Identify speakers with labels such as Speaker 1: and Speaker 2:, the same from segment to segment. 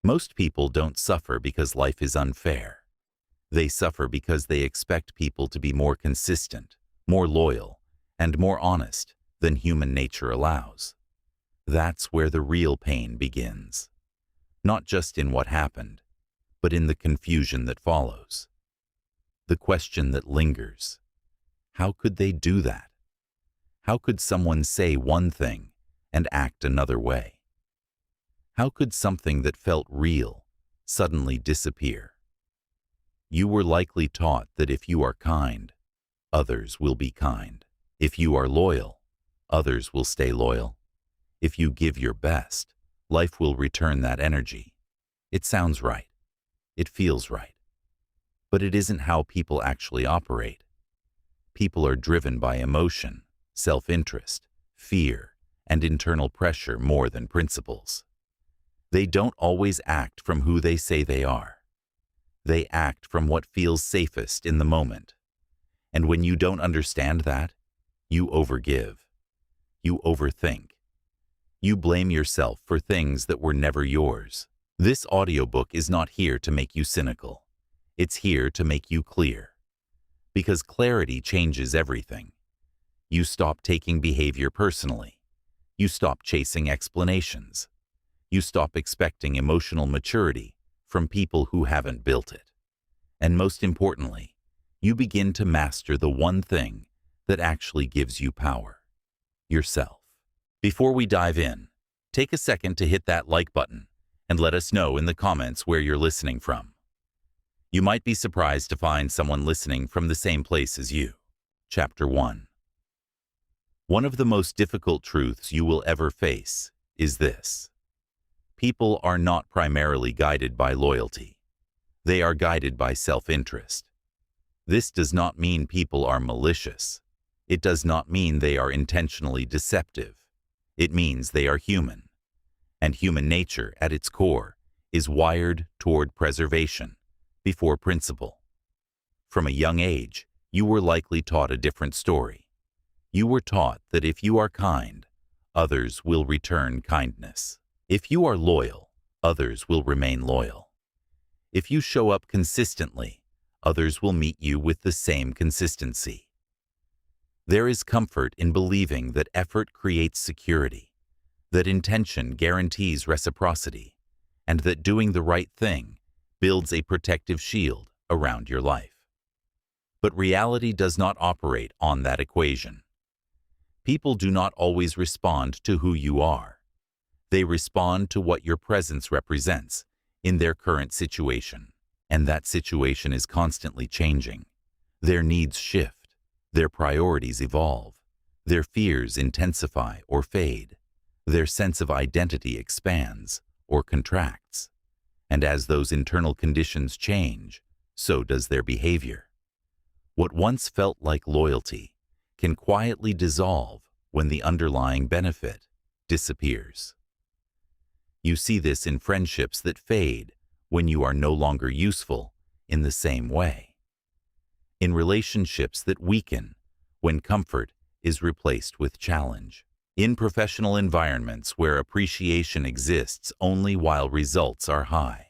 Speaker 1: Most people don't suffer because life is unfair. They suffer because they expect people to be more consistent, more loyal, and more honest than human nature allows. That's where the real pain begins. Not just in what happened, but in the confusion that follows. The question that lingers: how could they do that? How could someone say one thing and act another way? How could something that felt real suddenly disappear? You were likely taught that if you are kind, others will be kind. If you are loyal, others will stay loyal. If you give your best, life will return that energy. It sounds right. It feels right. But it isn't how people actually operate. People are driven by emotion, self-interest, fear, and internal pressure more than principles. They don't always act from who they say they are. They act from what feels safest in the moment. And when you don't understand that, you overgive. You overthink. You blame yourself for things that were never yours. This audiobook is not here to make you cynical. It's here to make you clear. Because clarity changes everything. You stop taking behavior personally. You stop chasing explanations. You stop expecting emotional maturity from people who haven't built it. And most importantly, you begin to master the one thing that actually gives you power: yourself. Before we dive in, take a second to hit that like button and let us know in the comments where you're listening from. You might be surprised to find someone listening from the same place as you. Chapter 1. One of the most difficult truths you will ever face is this: people are not primarily guided by loyalty. They are guided by self-interest. This does not mean people are malicious. It does not mean they are intentionally deceptive. It means they are human. And human nature, at its core, is wired toward preservation before principle. From a young age, you were likely taught a different story. You were taught that if you are kind, others will return kindness. If you are loyal, others will remain loyal. If you show up consistently, others will meet you with the same consistency. There is comfort in believing that effort creates security, that intention guarantees reciprocity, and that doing the right thing builds a protective shield around your life. But reality does not operate on that equation. People do not always respond to who you are. They respond to what your presence represents in their current situation, and that situation is constantly changing. Their needs shift, their priorities evolve, their fears intensify or fade, their sense of identity expands or contracts. And as those internal conditions change, so does their behavior. What once felt like loyalty can quietly dissolve when the underlying benefit disappears. You see this in friendships that fade when you are no longer useful in the same way. In relationships that weaken when comfort is replaced with challenge. In professional environments where appreciation exists only while results are high.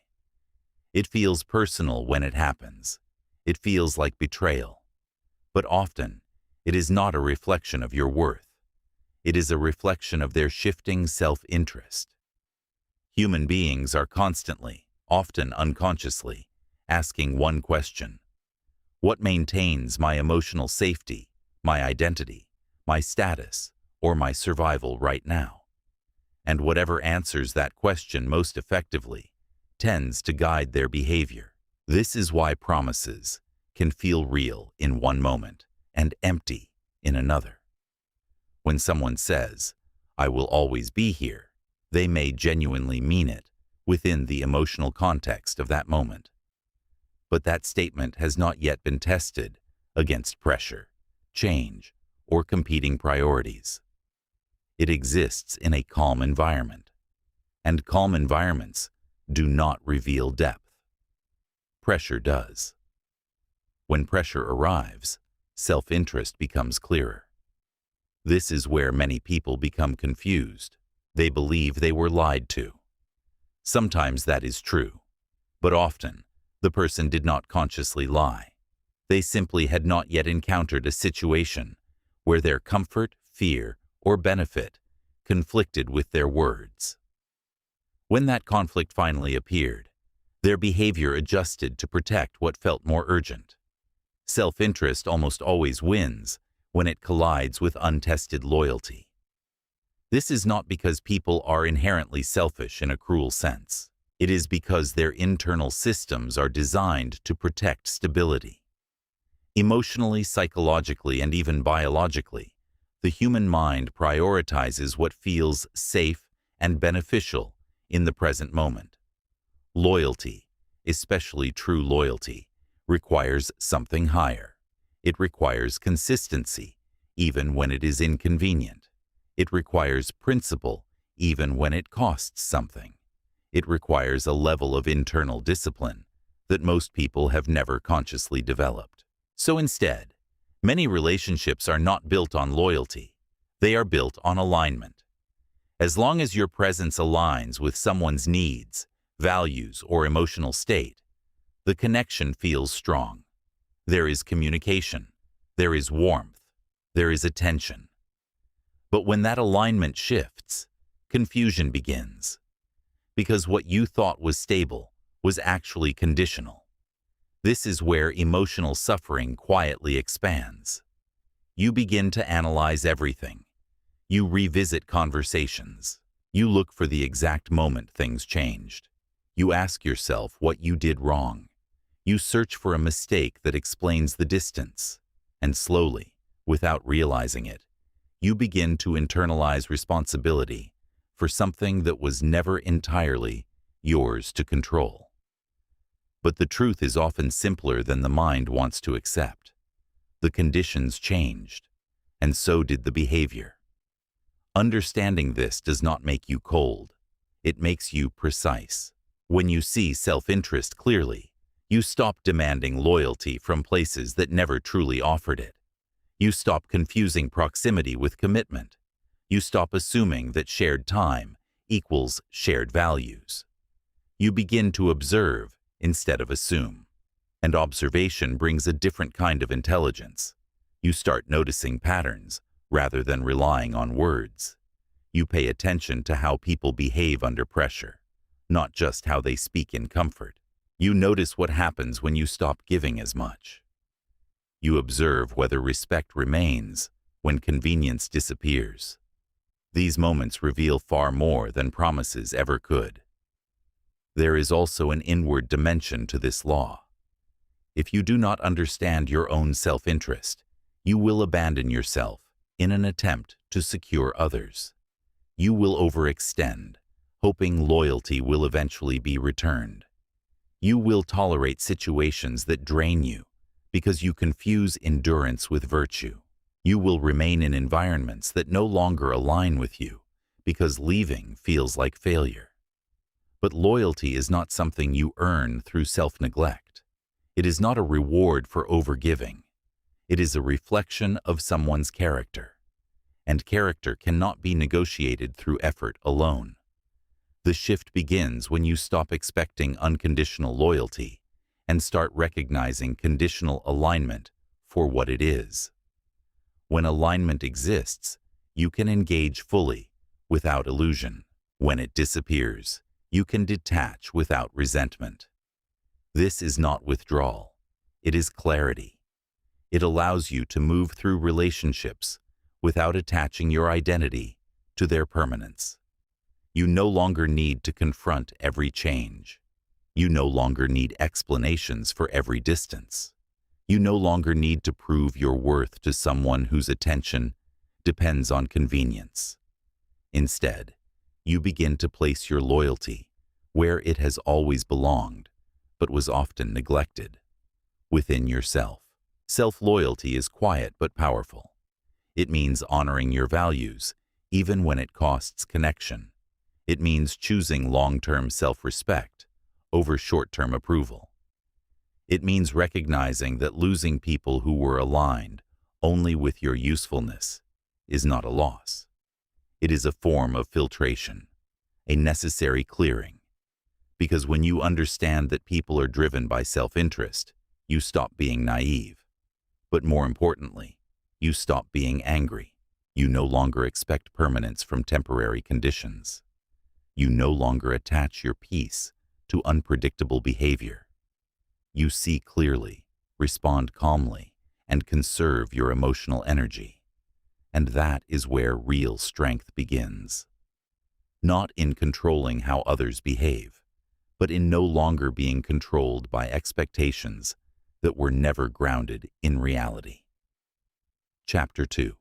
Speaker 1: It feels personal when it happens. It feels like betrayal. But often, it is not a reflection of your worth. It is a reflection of their shifting self-interest. Human beings are constantly, often unconsciously, asking one question: what maintains my emotional safety, my identity, my status, or my survival right now? And whatever answers that question most effectively tends to guide their behavior. This is why promises can feel real in one moment and empty in another. When someone says, "I will always be here," they may genuinely mean it within the emotional context of that moment. But that statement has not yet been tested against pressure, change, or competing priorities. It exists in a calm environment, and calm environments do not reveal depth. Pressure does. When pressure arrives, self-interest becomes clearer. This is where many people become confused. They believe they were lied to. Sometimes that is true, but often the person did not consciously lie. They simply had not yet encountered a situation where their comfort, fear, or benefit conflicted with their words. When that conflict finally appeared, their behavior adjusted to protect what felt more urgent. Self-interest almost always wins when it collides with untested loyalty. This is not because people are inherently selfish in a cruel sense. It is because their internal systems are designed to protect stability. Emotionally, psychologically, and even biologically, the human mind prioritizes what feels safe and beneficial in the present moment. Loyalty, especially true loyalty, requires something higher. It requires consistency, even when it is inconvenient. It requires principle, even when it costs something. It requires a level of internal discipline that most people have never consciously developed. So instead, many relationships are not built on loyalty. They are built on alignment. As long as your presence aligns with someone's needs, values, or emotional state, the connection feels strong. There is communication. There is warmth. There is attention. But when that alignment shifts, confusion begins. Because what you thought was stable was actually conditional. This is where emotional suffering quietly expands. You begin to analyze everything. You revisit conversations. You look for the exact moment things changed. You ask yourself what you did wrong. You search for a mistake that explains the distance. And slowly, without realizing it, you begin to internalize responsibility for something that was never entirely yours to control. But the truth is often simpler than the mind wants to accept. The conditions changed, and so did the behavior. Understanding this does not make you cold. It makes you precise. When you see self-interest clearly, you stop demanding loyalty from places that never truly offered it. You stop confusing proximity with commitment. You stop assuming that shared time equals shared values. You begin to observe instead of assume. And observation brings a different kind of intelligence. You start noticing patterns rather than relying on words. You pay attention to how people behave under pressure, not just how they speak in comfort. You notice what happens when you stop giving as much. You observe whether respect remains when convenience disappears. These moments reveal far more than promises ever could. There is also an inward dimension to this law. If you do not understand your own self-interest, you will abandon yourself in an attempt to secure others. You will overextend, hoping loyalty will eventually be returned. You will tolerate situations that drain you because you confuse endurance with virtue. You will remain in environments that no longer align with you because leaving feels like failure. But loyalty is not something you earn through self-neglect. It is not a reward for overgiving. It is a reflection of someone's character. And character cannot be negotiated through effort alone. The shift begins when you stop expecting unconditional loyalty and start recognizing conditional alignment for what it is. When alignment exists, you can engage fully, without illusion. When it disappears, you can detach without resentment. This is not withdrawal. It is clarity. It allows you to move through relationships without attaching your identity to their permanence. You no longer need to confront every change. You no longer need explanations for every distance. You no longer need to prove your worth to someone whose attention depends on convenience. Instead, you begin to place your loyalty where it has always belonged, but was often neglected, within yourself. Self-loyalty is quiet but powerful. It means honoring your values, even when it costs connection. It means choosing long-term self-respect over short-term approval. It means recognizing that losing people who were aligned only with your usefulness is not a loss. It is a form of filtration, a necessary clearing. Because when you understand that people are driven by self-interest, you stop being naive. But more importantly, you stop being angry. You no longer expect permanence from temporary conditions. You no longer attach your peace to unpredictable behavior. You see clearly, respond calmly, and conserve your emotional energy. And that is where real strength begins. Not in controlling how others behave, but in no longer being controlled by expectations that were never grounded in reality. Chapter 2.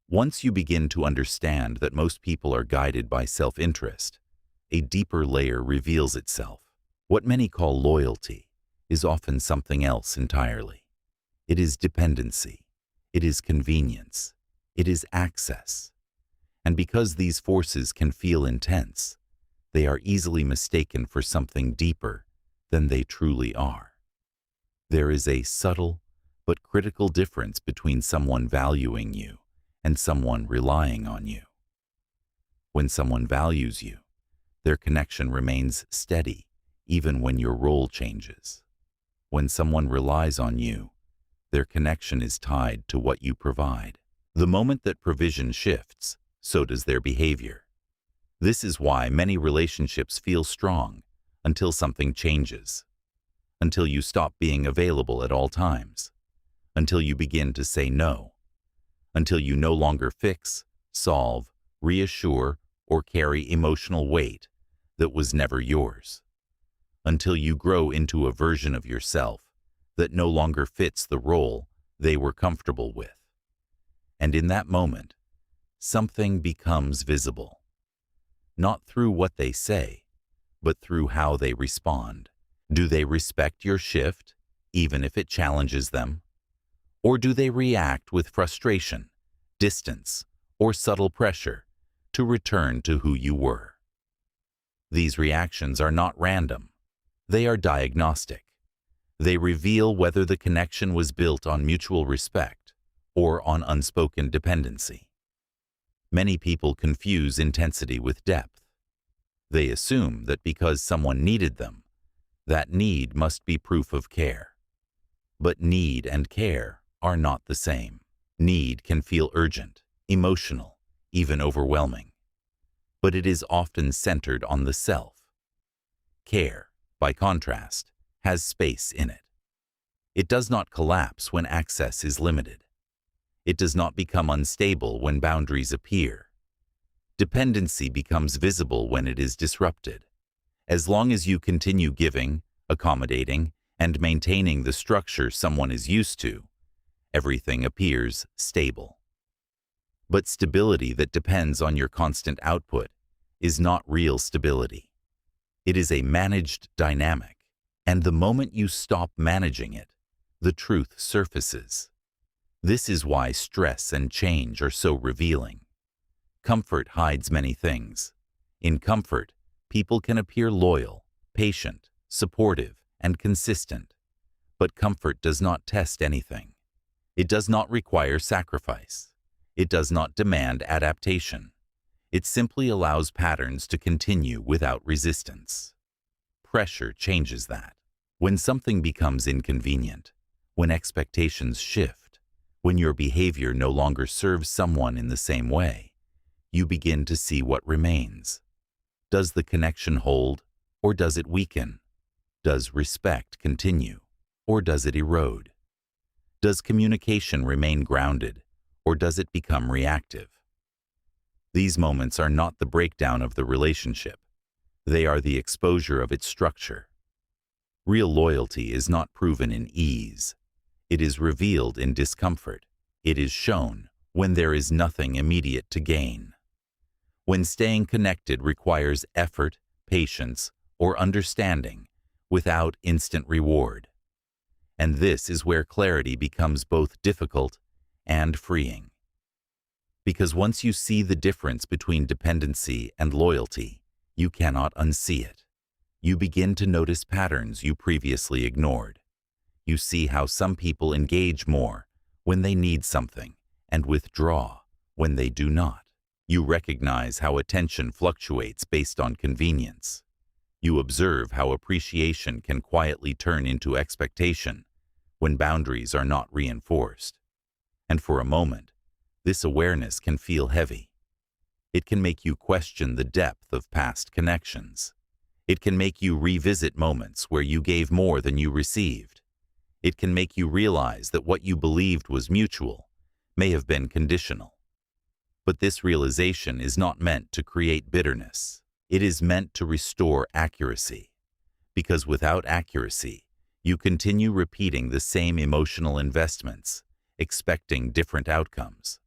Speaker 1: Once you begin to understand that most people are guided by self-interest, a deeper layer reveals itself. What many call loyalty is often something else entirely. It is dependency. It is convenience. It is access. And because these forces can feel intense, they are easily mistaken for something deeper than they truly are. There is a subtle but critical difference between someone valuing you and someone relying on you. When someone values you, their connection remains steady even when your role changes. When someone relies on you, their connection is tied to what you provide. The moment that provision shifts, so does their behavior. This is why many relationships feel strong until something changes, until you stop being available at all times, until you begin to say no, until you no longer fix, solve, reassure, or carry emotional weight that was never yours, until you grow into a version of yourself that no longer fits the role they were comfortable with. And in that moment, something becomes visible, not through what they say, but through how they respond. Do they respect your shift, even if it challenges them? Or do they react with frustration, distance, or subtle pressure to return to who you were? These reactions are not random. They are diagnostic. They reveal whether the connection was built on mutual respect or on unspoken dependency. Many people confuse intensity with depth. They assume that because someone needed them, that need must be proof of care. But need and care are not the same. Need can feel urgent, emotional, even overwhelming. But it is often centered on the self. Care, by contrast, has space in it. It does not collapse when access is limited. It does not become unstable when boundaries appear. Dependency becomes visible when it is disrupted. As long as you continue giving, accommodating, and maintaining the structure someone is used to, everything appears stable. But stability that depends on your constant output is not real stability. It is a managed dynamic, and the moment you stop managing it, the truth surfaces. This is why stress and change are so revealing. Comfort hides many things. In comfort, people can appear loyal, patient, supportive, and consistent. But comfort does not test anything. It does not require sacrifice. It does not demand adaptation. It simply allows patterns to continue without resistance. Pressure changes that. When something becomes inconvenient, when expectations shift, when your behavior no longer serves someone in the same way, you begin to see what remains. Does the connection hold, or does it weaken? Does respect continue, or does it erode? Does communication remain grounded, or does it become reactive? These moments are not the breakdown of the relationship. They are the exposure of its structure. Real loyalty is not proven in ease. It is revealed in discomfort. It is shown when there is nothing immediate to gain. When staying connected requires effort, patience, or understanding without instant reward. And this is where clarity becomes both difficult and freeing. Because once you see the difference between dependency and loyalty, you cannot unsee it. You begin to notice patterns you previously ignored. You see how some people engage more when they need something and withdraw when they do not. You recognize how attention fluctuates based on convenience. You observe how appreciation can quietly turn into expectation when boundaries are not reinforced. And for a moment, this awareness can feel heavy. It can make you question the depth of past connections. It can make you revisit moments where you gave more than you received. It can make you realize that what you believed was mutual may have been conditional. But this realization is not meant to create bitterness. It is meant to restore accuracy. Because without accuracy, you continue repeating the same emotional investments, expecting different outcomes.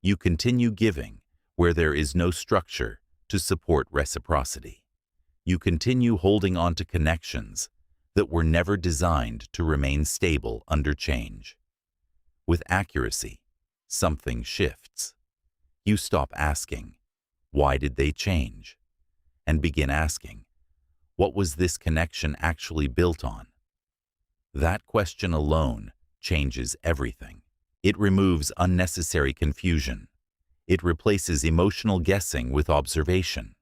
Speaker 1: You continue giving where there is no structure to support reciprocity. You continue holding on to connections that were never designed to remain stable under change. With accuracy, something shifts. You stop asking, "Why did they change?" and begin asking, "What was this connection actually built on?" That question alone changes everything. It removes unnecessary confusion. It replaces emotional guessing with observation.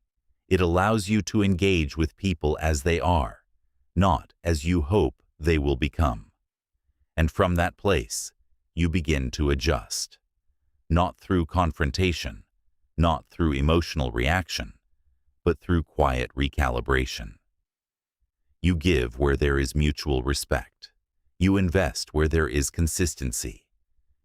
Speaker 1: It allows you to engage with people as they are, not as you hope they will become. And from that place, you begin to adjust. Not through confrontation, not through emotional reaction, but through quiet recalibration. You give where there is mutual respect. You invest where there is consistency.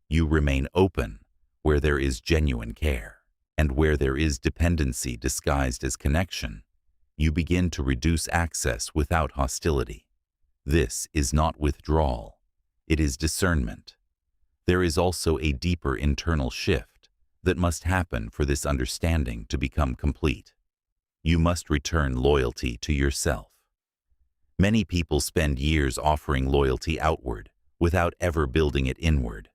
Speaker 1: You remain open where there is genuine care. And where there is dependency disguised as connection, you begin to reduce access without hostility. This is not withdrawal. It is discernment. There is also a deeper internal shift that must happen for this understanding to become complete. You must return loyalty to yourself. Many people spend years offering loyalty outward without ever building it inward.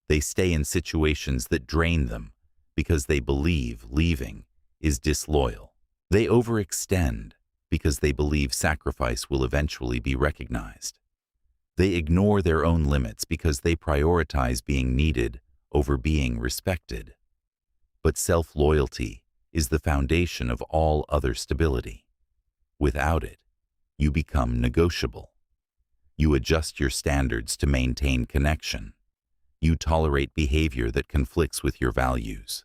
Speaker 1: They stay in situations that drain them because they believe leaving is disloyal. They overextend because they believe sacrifice will eventually be recognized. They ignore their own limits because they prioritize being needed over being respected. But self-loyalty is the foundation of all other stability. Without it, you become negotiable. You adjust your standards to maintain connection. You tolerate behavior that conflicts with your values.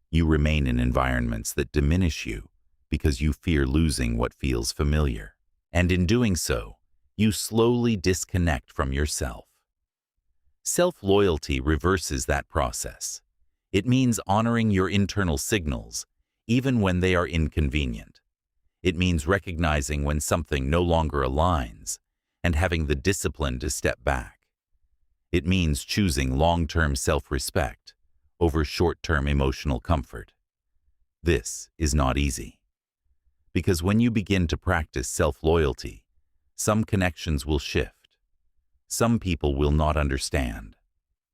Speaker 1: You remain in environments that diminish you because you fear losing what feels familiar. And in doing so, you slowly disconnect from yourself. Self-loyalty reverses that process. It means honoring your internal signals, even when they are inconvenient. It means recognizing when something no longer aligns and having the discipline to step back. It means choosing long-term self-respect over short-term emotional comfort. This is not easy. Because when you begin to practice self-loyalty, some connections will shift. Some people will not understand.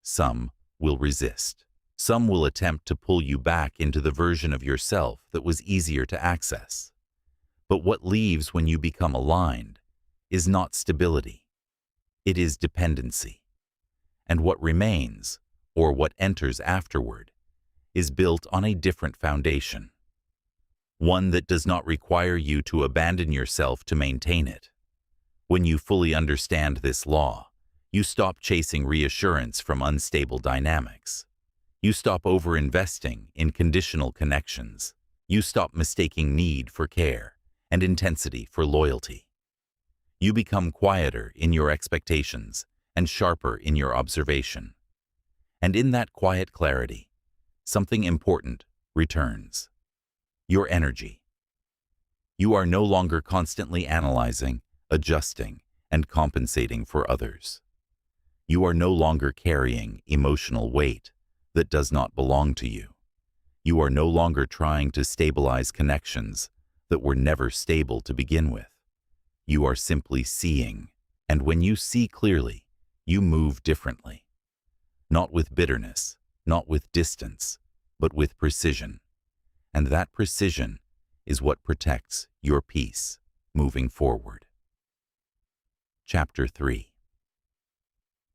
Speaker 1: Some will resist. Some will attempt to pull you back into the version of yourself that was easier to access. But what leaves when you become aligned is not stability. It is dependency. And what remains, or what enters afterward, is built on a different foundation. One that does not require you to abandon yourself to maintain it. When you fully understand this law, you stop chasing reassurance from unstable dynamics. You stop overinvesting in conditional connections. You stop mistaking need for care and intensity for loyalty. You become quieter in your expectations and sharper in your observation. And in that quiet clarity, something important returns. Your energy. You are no longer constantly analyzing, adjusting, and compensating for others. You are no longer carrying emotional weight that does not belong to you. You are no longer trying to stabilize connections that were never stable to begin with. You are simply seeing, and when you see clearly, you move differently. Not with bitterness, not with distance, but with precision. And that precision is what protects your peace moving forward. Chapter 3.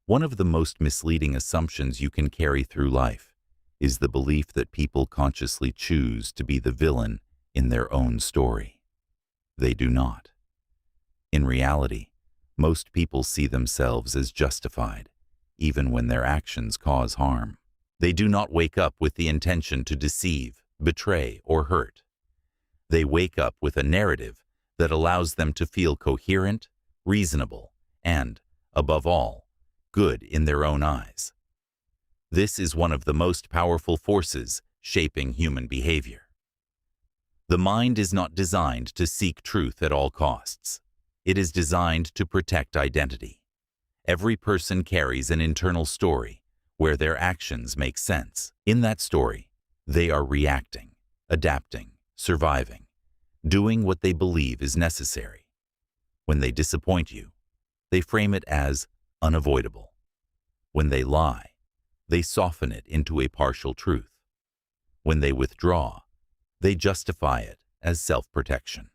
Speaker 1: One of the most misleading assumptions you can carry through life is the belief that people consciously choose to be the villain in their own story. They do not. In reality, most people see themselves as justified, even when their actions cause harm. They do not wake up with the intention to deceive, betray, or hurt. They wake up with a narrative that allows them to feel coherent, reasonable, and, above all, good in their own eyes. This is one of the most powerful forces shaping human behavior. The mind is not designed to seek truth at all costs. It is designed to protect identity. Every person carries an internal story where their actions make sense. In that story, they are reacting, adapting, surviving, doing what they believe is necessary. When they disappoint you, they frame it as unavoidable. When they lie, they soften it into a partial truth. When they withdraw, they justify it as self-protection.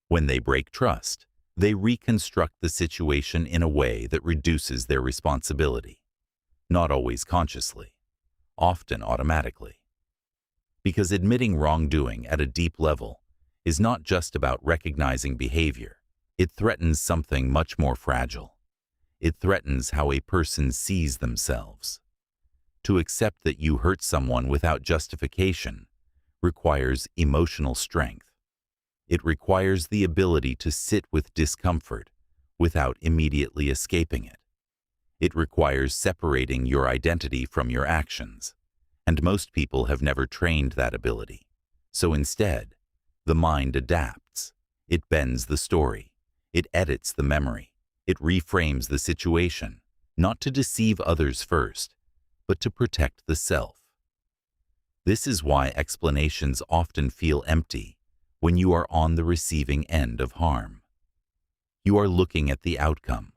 Speaker 1: When they break trust, they reconstruct the situation in a way that reduces their responsibility, not always consciously, often automatically. Because admitting wrongdoing at a deep level is not just about recognizing behavior. It threatens something much more fragile. It threatens how a person sees themselves. To accept that you hurt someone without justification requires emotional strength. It requires the ability to sit with discomfort without immediately escaping it. It requires separating your identity from your actions, and most people have never trained that ability. So instead, the mind adapts. It bends the story. It edits the memory. It reframes the situation, not to deceive others first, but to protect the self. This is why explanations often feel empty when you are on the receiving end of harm. You are looking at the outcome.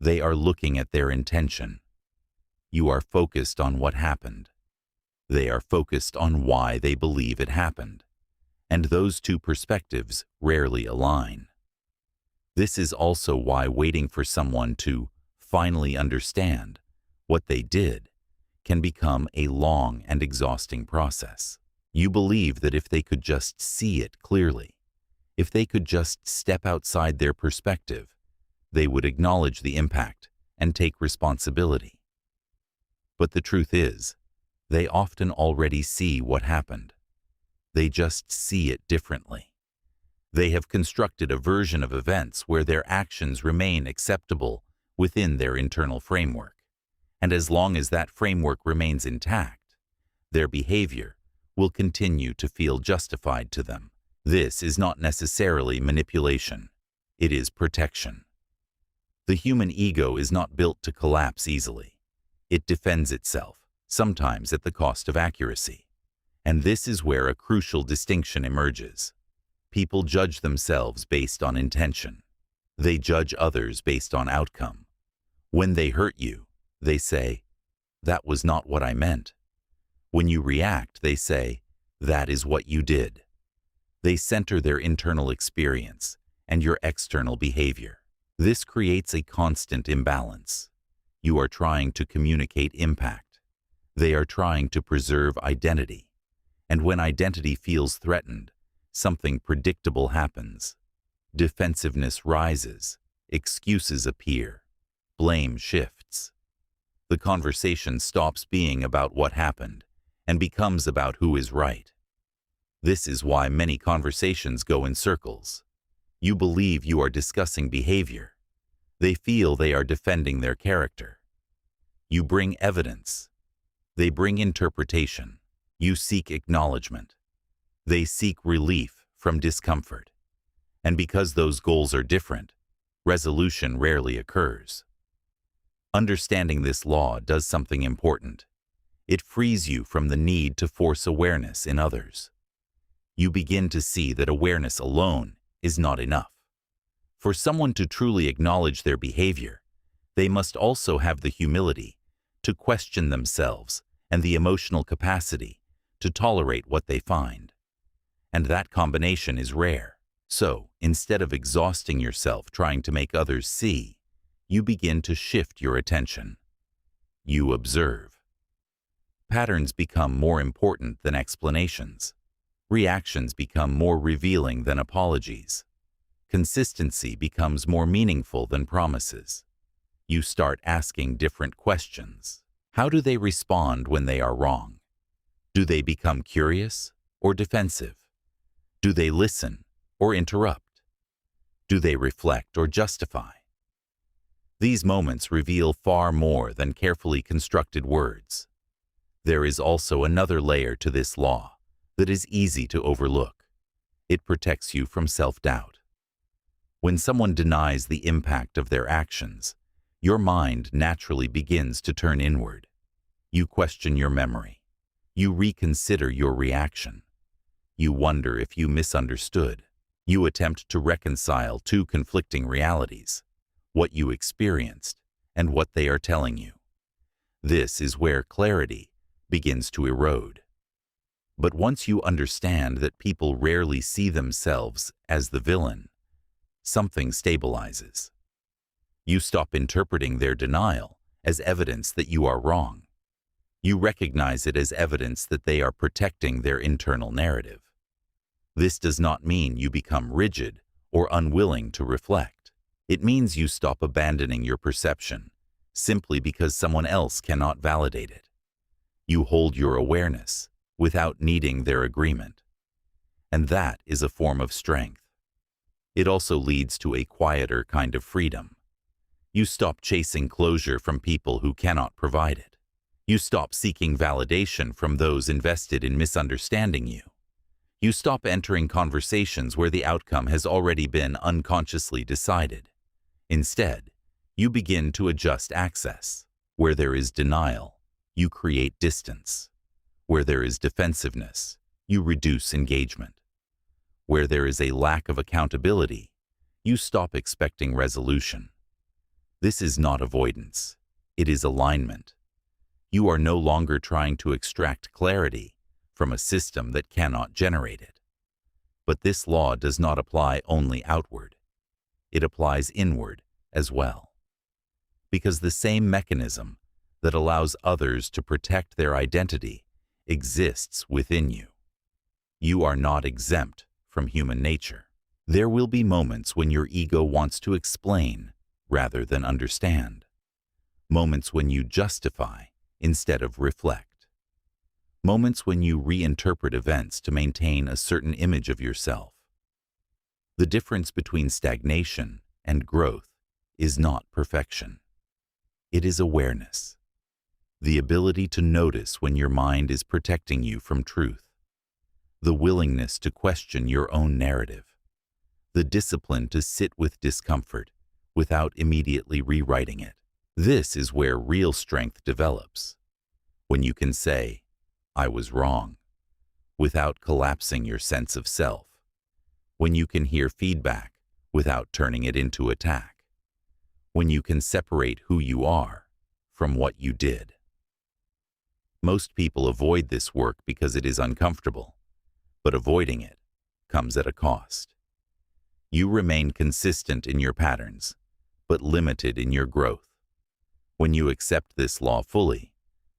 Speaker 1: They are looking at their intention. You are focused on what happened. They are focused on why they believe it happened. And those two perspectives rarely align. This is also why waiting for someone to finally understand what they did can become a long and exhausting process. You believe that if they could just see it clearly, if they could just step outside their perspective, they would acknowledge the impact and take responsibility. But the truth is, they often already see what happened. They just see it differently. They have constructed a version of events where their actions remain acceptable within their internal framework. And as long as that framework remains intact, their behavior will continue to feel justified to them. This is not necessarily manipulation. It is protection. The human ego is not built to collapse easily. It defends itself, sometimes at the cost of accuracy. And this is where a crucial distinction emerges. People judge themselves based on intention. They judge others based on outcome. When they hurt you, they say, "That was not what I meant." When you react, they say, "That is what you did." They center their internal experience and your external behavior. This creates a constant imbalance. You are trying to communicate impact. They are trying to preserve identity. And when identity feels threatened, something predictable happens. Defensiveness rises, excuses appear, blame shifts. The conversation stops being about what happened and becomes about who is right. This is why many conversations go in circles. You believe you are discussing behavior. They feel they are defending their character. You bring evidence. They bring interpretation. You seek acknowledgement. They seek relief from discomfort. And because those goals are different, resolution rarely occurs. Understanding this law does something important. It frees you from the need to force awareness in others. You begin to see that awareness alone is not enough. For someone to truly acknowledge their behavior, they must also have the humility to question themselves and the emotional capacity to tolerate what they find. And that combination is rare. So, instead of exhausting yourself trying to make others see, you begin to shift your attention. You observe. Patterns become more important than explanations. Reactions become more revealing than apologies. Consistency becomes more meaningful than promises. You start asking different questions. How do they respond when they are wrong? Do they become curious or defensive? Do they listen or interrupt? Do they reflect or justify? These moments reveal far more than carefully constructed words. There is also another layer to this law that is easy to overlook. It protects you from self-doubt. When someone denies the impact of their actions, your mind naturally begins to turn inward. You question your memory. You reconsider your reaction. You wonder if you misunderstood. You attempt to reconcile two conflicting realities, what you experienced and what they are telling you. This is where clarity begins to erode. But once you understand that people rarely see themselves as the villain, something stabilizes. You stop interpreting their denial as evidence that you are wrong. You recognize it as evidence that they are protecting their internal narrative. This does not mean you become rigid or unwilling to reflect. It means you stop abandoning your perception simply because someone else cannot validate it. You hold your awareness without needing their agreement. And that is a form of strength. It also leads to a quieter kind of freedom. You stop chasing closure from people who cannot provide it. You stop seeking validation from those invested in misunderstanding you. You stop entering conversations where the outcome has already been unconsciously decided. Instead, you begin to adjust access. Where there is denial, you create distance. Where there is defensiveness, you reduce engagement. Where there is a lack of accountability, you stop expecting resolution. This is not avoidance. It is alignment. You are no longer trying to extract clarity from a system that cannot generate it. But this law does not apply only outward. It applies inward as well. Because the same mechanism that allows others to protect their identity exists within you. You are not exempt from human nature. There will be moments when your ego wants to explain rather than understand. Moments when you justify instead of reflect. Moments when you reinterpret events to maintain a certain image of yourself. The difference between stagnation and growth is not perfection. It is awareness. The ability to notice when your mind is protecting you from truth. The willingness to question your own narrative. The discipline to sit with discomfort without immediately rewriting it. This is where real strength develops. When you can say, "I was wrong," without collapsing your sense of self. When you can hear feedback without turning it into attack. When you can separate who you are from what you did. Most people avoid this work because it is uncomfortable, but avoiding it comes at a cost. You remain consistent in your patterns, but limited in your growth. When you accept this law fully,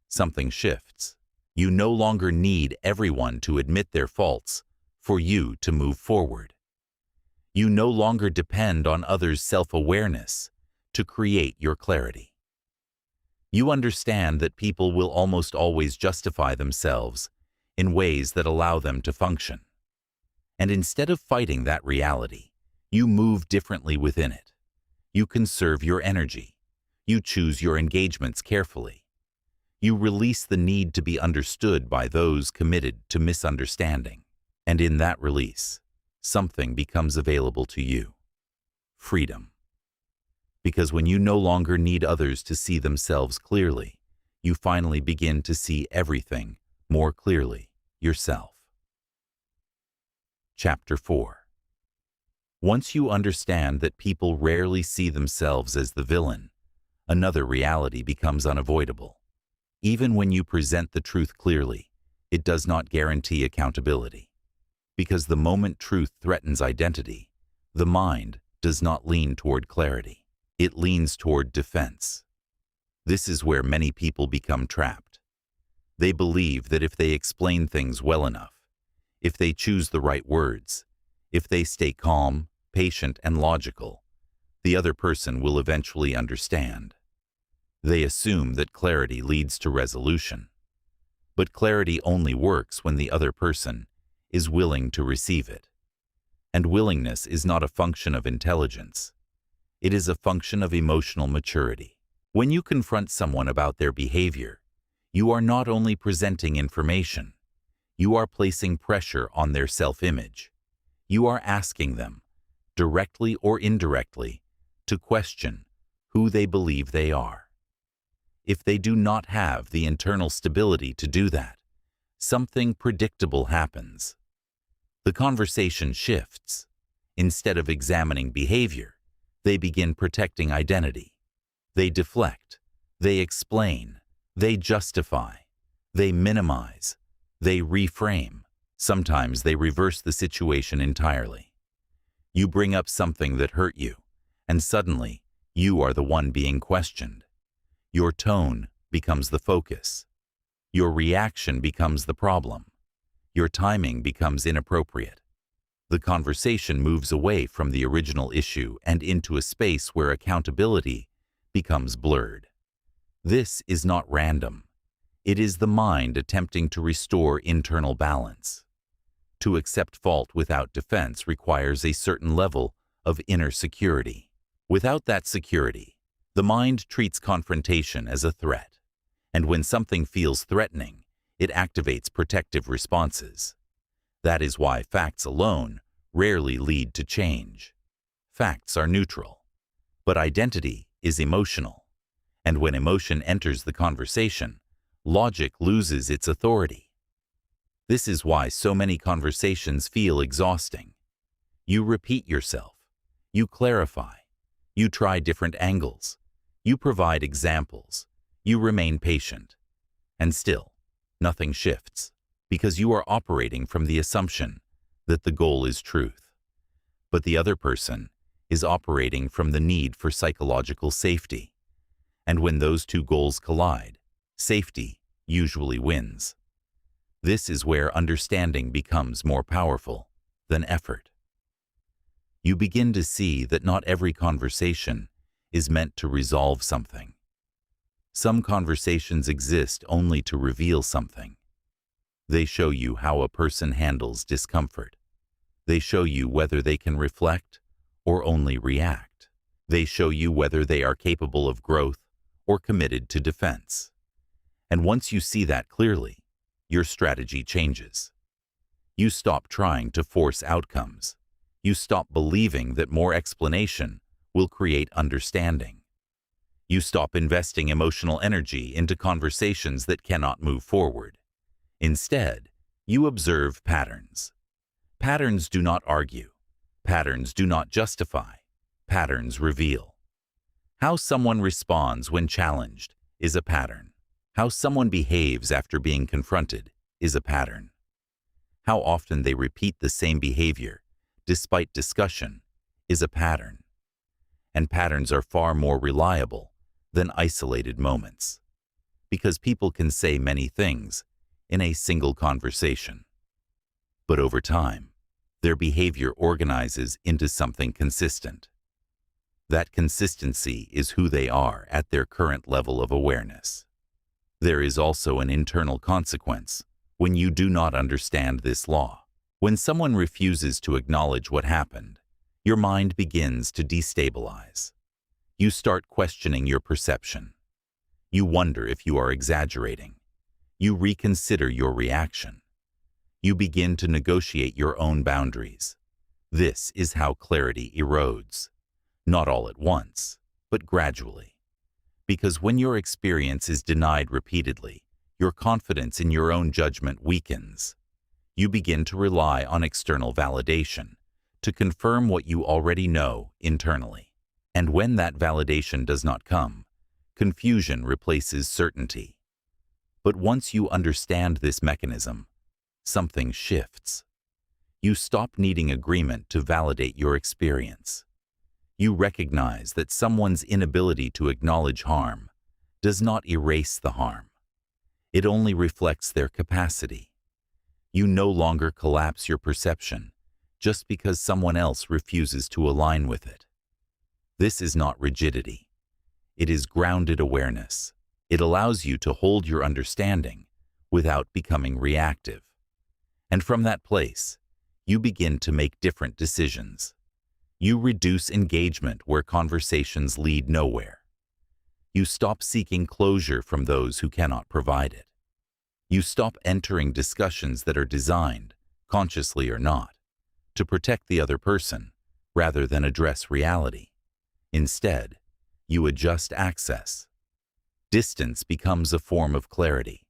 Speaker 1: something shifts. You no longer need everyone to admit their faults for you to move forward. You no longer depend on others' self-awareness to create your clarity. You understand that people will almost always justify themselves in ways that allow them to function. And instead of fighting that reality, you move differently within it. You conserve your energy. You choose your engagements carefully. You release the need to be understood by those committed to misunderstanding. And in that release, something becomes available to you. Freedom. Because when you no longer need others to see themselves clearly, you finally begin to see everything more clearly yourself. Chapter 4. Once you understand that people rarely see themselves as the villain, another reality becomes unavoidable. Even when you present the truth clearly, it does not guarantee accountability. Because the moment truth threatens identity, the mind does not lean toward clarity. It leans toward defense. This is where many people become trapped. They believe that if they explain things well enough, If they choose the right words, if they stay calm, patient, and logical, the other person will eventually understand. They assume that clarity leads to resolution. But clarity only works when the other person is willing to receive it. And willingness is not a function of intelligence. It is a function of emotional maturity. When you confront someone about their behavior, you are not only presenting information, you are placing pressure on their self-image. You are asking them, directly or indirectly, to question who they believe they are. If they do not have the internal stability to do that, something predictable happens. The conversation shifts. Instead of examining behavior, they begin protecting identity. They deflect, they explain, they justify, they minimize, they reframe. Sometimes they reverse the situation entirely. You bring up something that hurt you, and suddenly you are the one being questioned. Your tone becomes the focus. Your reaction becomes the problem. Your timing becomes inappropriate. The conversation moves away from the original issue and into a space where accountability becomes blurred. This is not random. It is the mind attempting to restore internal balance. To accept fault without defense requires a certain level of inner security. Without that security, the mind treats confrontation as a threat, and when something feels threatening, it activates protective responses. That is why facts alone rarely lead to change. Facts are neutral, but identity is emotional, and when emotion enters the conversation, logic loses its authority. This is why so many conversations feel exhausting. You repeat yourself, you clarify, you try different angles, you provide examples, you remain patient, and still, nothing shifts, because you are operating from the assumption that the goal is truth. But the other person is operating from the need for psychological safety. And when those two goals collide, safety usually wins. This is where understanding becomes more powerful than effort. You begin to see that not every conversation is meant to resolve something. Some conversations exist only to reveal something. They show you how a person handles discomfort. They show you whether they can reflect or only react. They show you whether they are capable of growth or committed to defense. And once you see that clearly, your strategy changes. You stop trying to force outcomes. You stop believing that more explanation will create understanding. You stop investing emotional energy into conversations that cannot move forward. Instead, you observe patterns. Patterns do not argue. Patterns do not justify. Patterns reveal. How someone responds when challenged is a pattern. How someone behaves after being confronted is a pattern. How often they repeat the same behavior, despite discussion, is a pattern. And patterns are far more reliable than isolated moments, because people can say many things in a single conversation. But over time, their behavior organizes into something consistent. That consistency is who they are at their current level of awareness. There is also an internal consequence when you do not understand this law. When someone refuses to acknowledge what happened, your mind begins to destabilize. You start questioning your perception. You wonder if you are exaggerating. You reconsider your reaction. You begin to negotiate your own boundaries. This is how clarity erodes. Not all at once, but gradually. Because when your experience is denied repeatedly, your confidence in your own judgment weakens. You begin to rely on external validation to confirm what you already know internally. And when that validation does not come, confusion replaces certainty. But once you understand this mechanism, something shifts. You stop needing agreement to validate your experience. You recognize that someone's inability to acknowledge harm does not erase the harm. It only reflects their capacity. You no longer collapse your perception just because someone else refuses to align with it. This is not rigidity. It is grounded awareness. It allows you to hold your understanding without becoming reactive. And from that place, you begin to make different decisions. You reduce engagement where conversations lead nowhere. You stop seeking closure from those who cannot provide it. You stop entering discussions that are designed, consciously or not, to protect the other person rather than address reality. Instead, you adjust access. Distance becomes a form of clarity.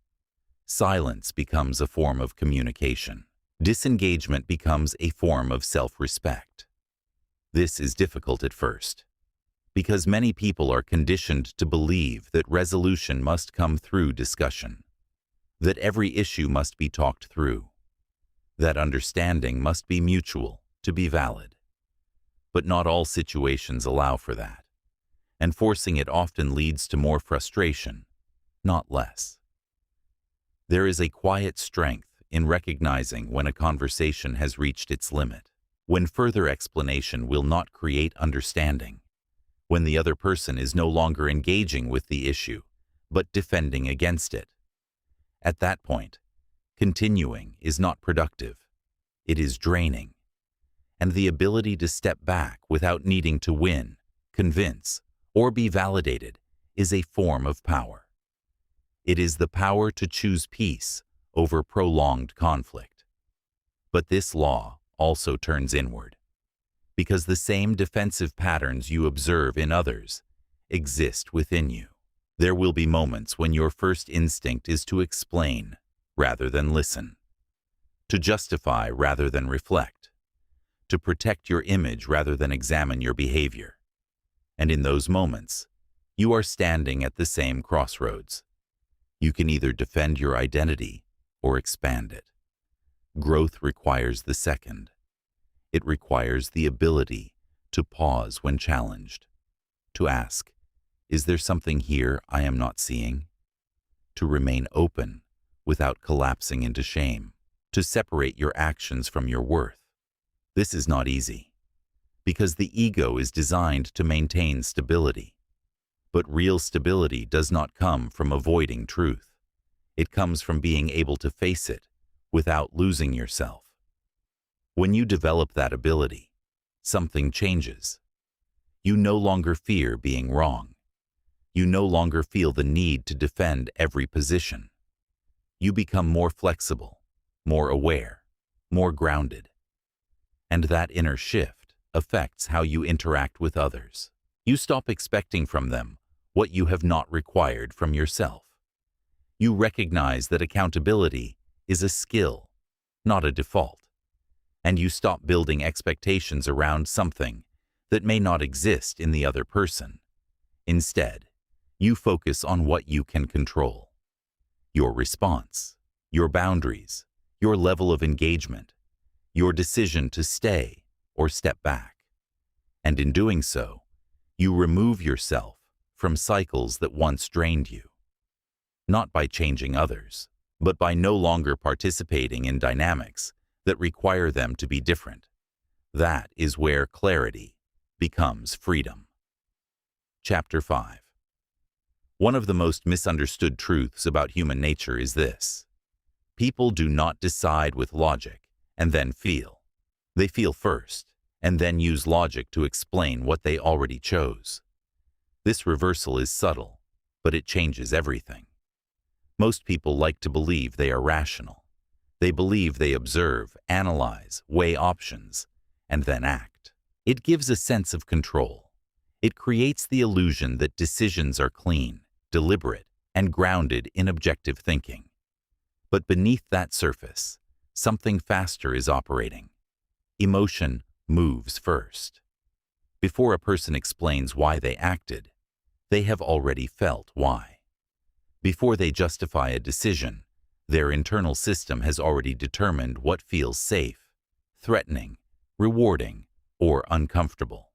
Speaker 1: Silence becomes a form of communication. Disengagement becomes a form of self-respect. This is difficult at first, because many people are conditioned to believe that resolution must come through discussion, that every issue must be talked through, that understanding must be mutual to be valid. But not all situations allow for that, and forcing it often leads to more frustration, not less. There is a quiet strength in recognizing when a conversation has reached its limit, when further explanation will not create understanding, when the other person is no longer engaging with the issue, but defending against it. At that point, continuing is not productive. It is draining. And the ability to step back without needing to win, convince, or be validated is a form of power. It is the power to choose peace over prolonged conflict. But this law also turns inward, because the same defensive patterns you observe in others exist within you. There will be moments when your first instinct is to explain rather than listen, to justify rather than reflect, to protect your image rather than examine your behavior. And in those moments, you are standing at the same crossroads. You can either defend your identity or expand it. Growth requires the second. It requires the ability to pause when challenged, to ask, is there something here I am not seeing? To remain open without collapsing into shame, to separate your actions from your worth. This is not easy, because the ego is designed to maintain stability. But real stability does not come from avoiding truth. It comes from being able to face it without losing yourself. When you develop that ability, something changes. You no longer fear being wrong. You no longer feel the need to defend every position. You become more flexible, more aware, more grounded. And that inner shift affects how you interact with others. You stop expecting from them what you have not required from yourself. You recognize that accountability is a skill, not a default. And you stop building expectations around something that may not exist in the other person. Instead, you focus on what you can control. Your response, your boundaries, your level of engagement, your decision to stay or step back. And in doing so, you remove yourself from cycles that once drained you. Not by changing others, but by no longer participating in dynamics that require them to be different. That is where clarity becomes freedom. Chapter 5. One of the most misunderstood truths about human nature is this: people do not decide with logic and then feel. They feel first, and then use logic to explain what they already chose. This reversal is subtle, but it changes everything. Most people like to believe they are rational. They believe they observe, analyze, weigh options, and then act. It gives a sense of control. It creates the illusion that decisions are clean, deliberate, and grounded in objective thinking. But beneath that surface, something faster is operating. Emotion moves first. Before a person explains why they acted, they have already felt why. Before they justify a decision, their internal system has already determined what feels safe, threatening, rewarding, or uncomfortable.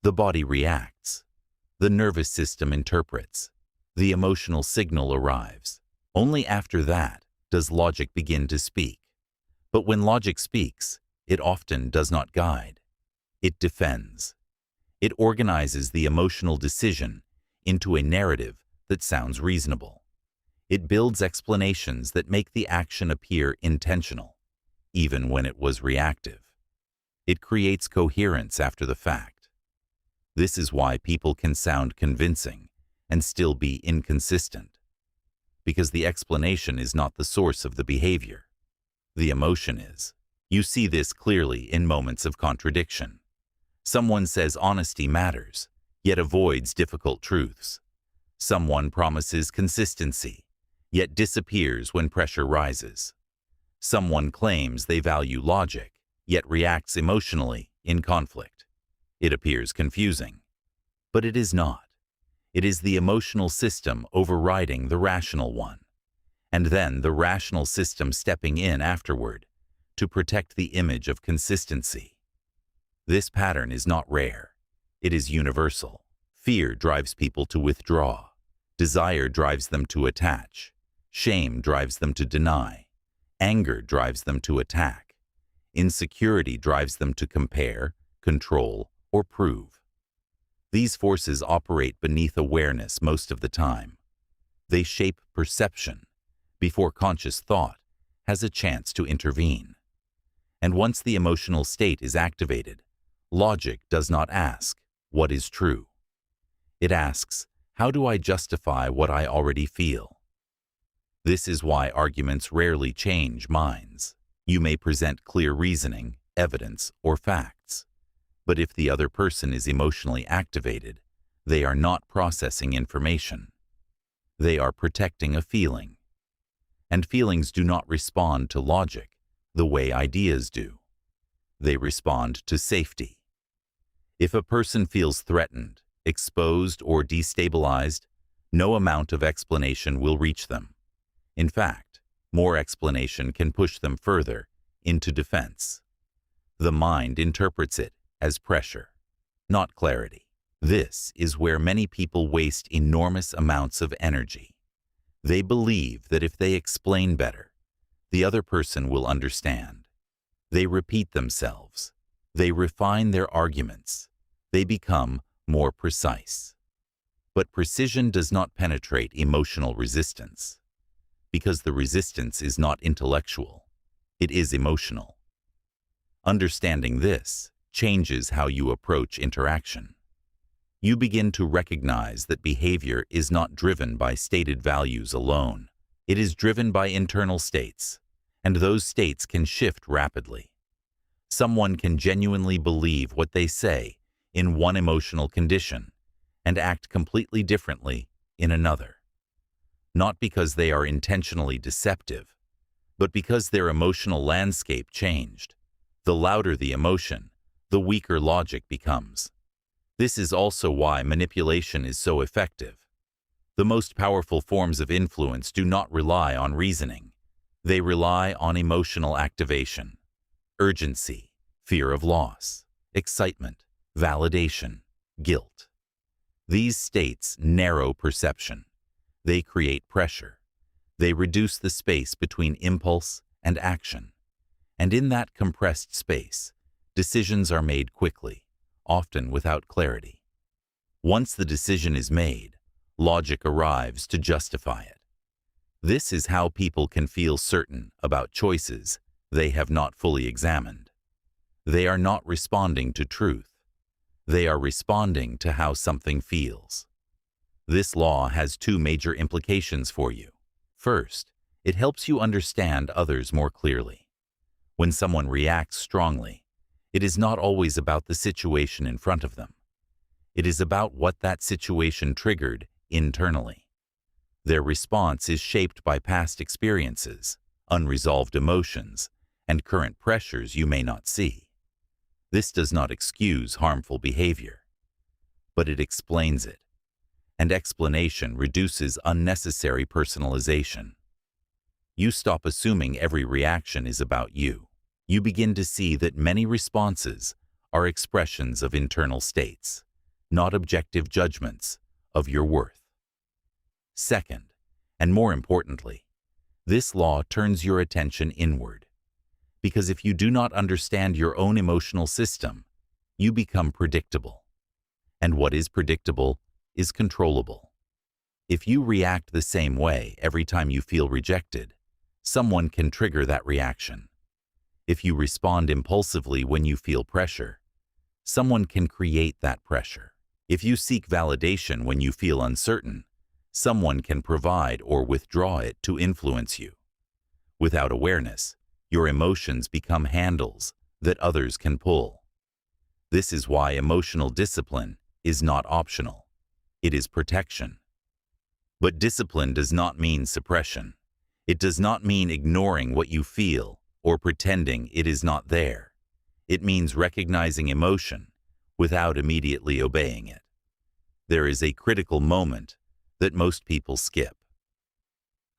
Speaker 1: The body reacts. The nervous system interprets. The emotional signal arrives. Only after that does logic begin to speak. But when logic speaks, it often does not guide. It defends. It organizes the emotional decision into a narrative that sounds reasonable. It builds explanations that make the action appear intentional, even when it was reactive. It creates coherence after the fact. This is why people can sound convincing and still be inconsistent, because the explanation is not the source of the behavior. The emotion is. You see this clearly in moments of contradiction. Someone says honesty matters, yet avoids difficult truths. Someone promises consistency, yet disappears when pressure rises. Someone claims they value logic, yet reacts emotionally in conflict. It appears confusing, but it is not. It is the emotional system overriding the rational one, and then the rational system stepping in afterward to protect the image of consistency. This pattern is not rare. It is universal. Fear drives people to withdraw. Desire drives them to attach. Shame drives them to deny. Anger drives them to attack. Insecurity drives them to compare, control, or prove. These forces operate beneath awareness most of the time. They shape perception before conscious thought has a chance to intervene. And once the emotional state is activated, logic does not ask, what is true? It asks, how do I justify what I already feel? This is why arguments rarely change minds. You may present clear reasoning, evidence, or facts. But if the other person is emotionally activated, they are not processing information. They are protecting a feeling. And feelings do not respond to logic the way ideas do. They respond to safety. If a person feels threatened, exposed, or destabilized, no amount of explanation will reach them. In fact, more explanation can push them further into defense. The mind interprets it as pressure, not clarity. This is where many people waste enormous amounts of energy. They believe that if they explain better, the other person will understand. They repeat themselves. They refine their arguments. They become more precise. But precision does not penetrate emotional resistance, because the resistance is not intellectual. It is emotional. Understanding this changes how you approach interaction. You begin to recognize that behavior is not driven by stated values alone. It is driven by internal states, and those states can shift rapidly. Someone can genuinely believe what they say in one emotional condition and act completely differently in another. Not because they are intentionally deceptive, but because their emotional landscape changed. The louder the emotion, the weaker logic becomes. This is also why manipulation is so effective. The most powerful forms of influence do not rely on reasoning. They rely on emotional activation, urgency, fear of loss, excitement, validation, guilt. These states narrow perception. They create pressure. They reduce the space between impulse and action. And in that compressed space, decisions are made quickly, often without clarity. Once the decision is made, logic arrives to justify it. This is how people can feel certain about choices they have not fully examined. They are not responding to truth. They are responding to how something feels. This law has two major implications for you. First, it helps you understand others more clearly. When someone reacts strongly, it is not always about the situation in front of them. It is about what that situation triggered internally. Their response is shaped by past experiences, unresolved emotions, and current pressures you may not see. This does not excuse harmful behavior, but it explains it. And explanation reduces unnecessary personalization. You stop assuming every reaction is about you. You begin to see that many responses are expressions of internal states, not objective judgments of your worth. Second, and more importantly, This law turns your attention inward, because if you do not understand your own emotional system, you become predictable. And what is predictable is controllable. If you react the same way every time you feel rejected, someone can trigger that reaction. If you respond impulsively when you feel pressure, someone can create that pressure. If you seek validation when you feel uncertain, someone can provide or withdraw it to influence you. Without awareness, your emotions become handles that others can pull. This is why emotional discipline is not optional. It is protection. But discipline does not mean suppression. It does not mean ignoring what you feel or pretending it is not there. It means recognizing emotion without immediately obeying it. There is a critical moment that most people skip.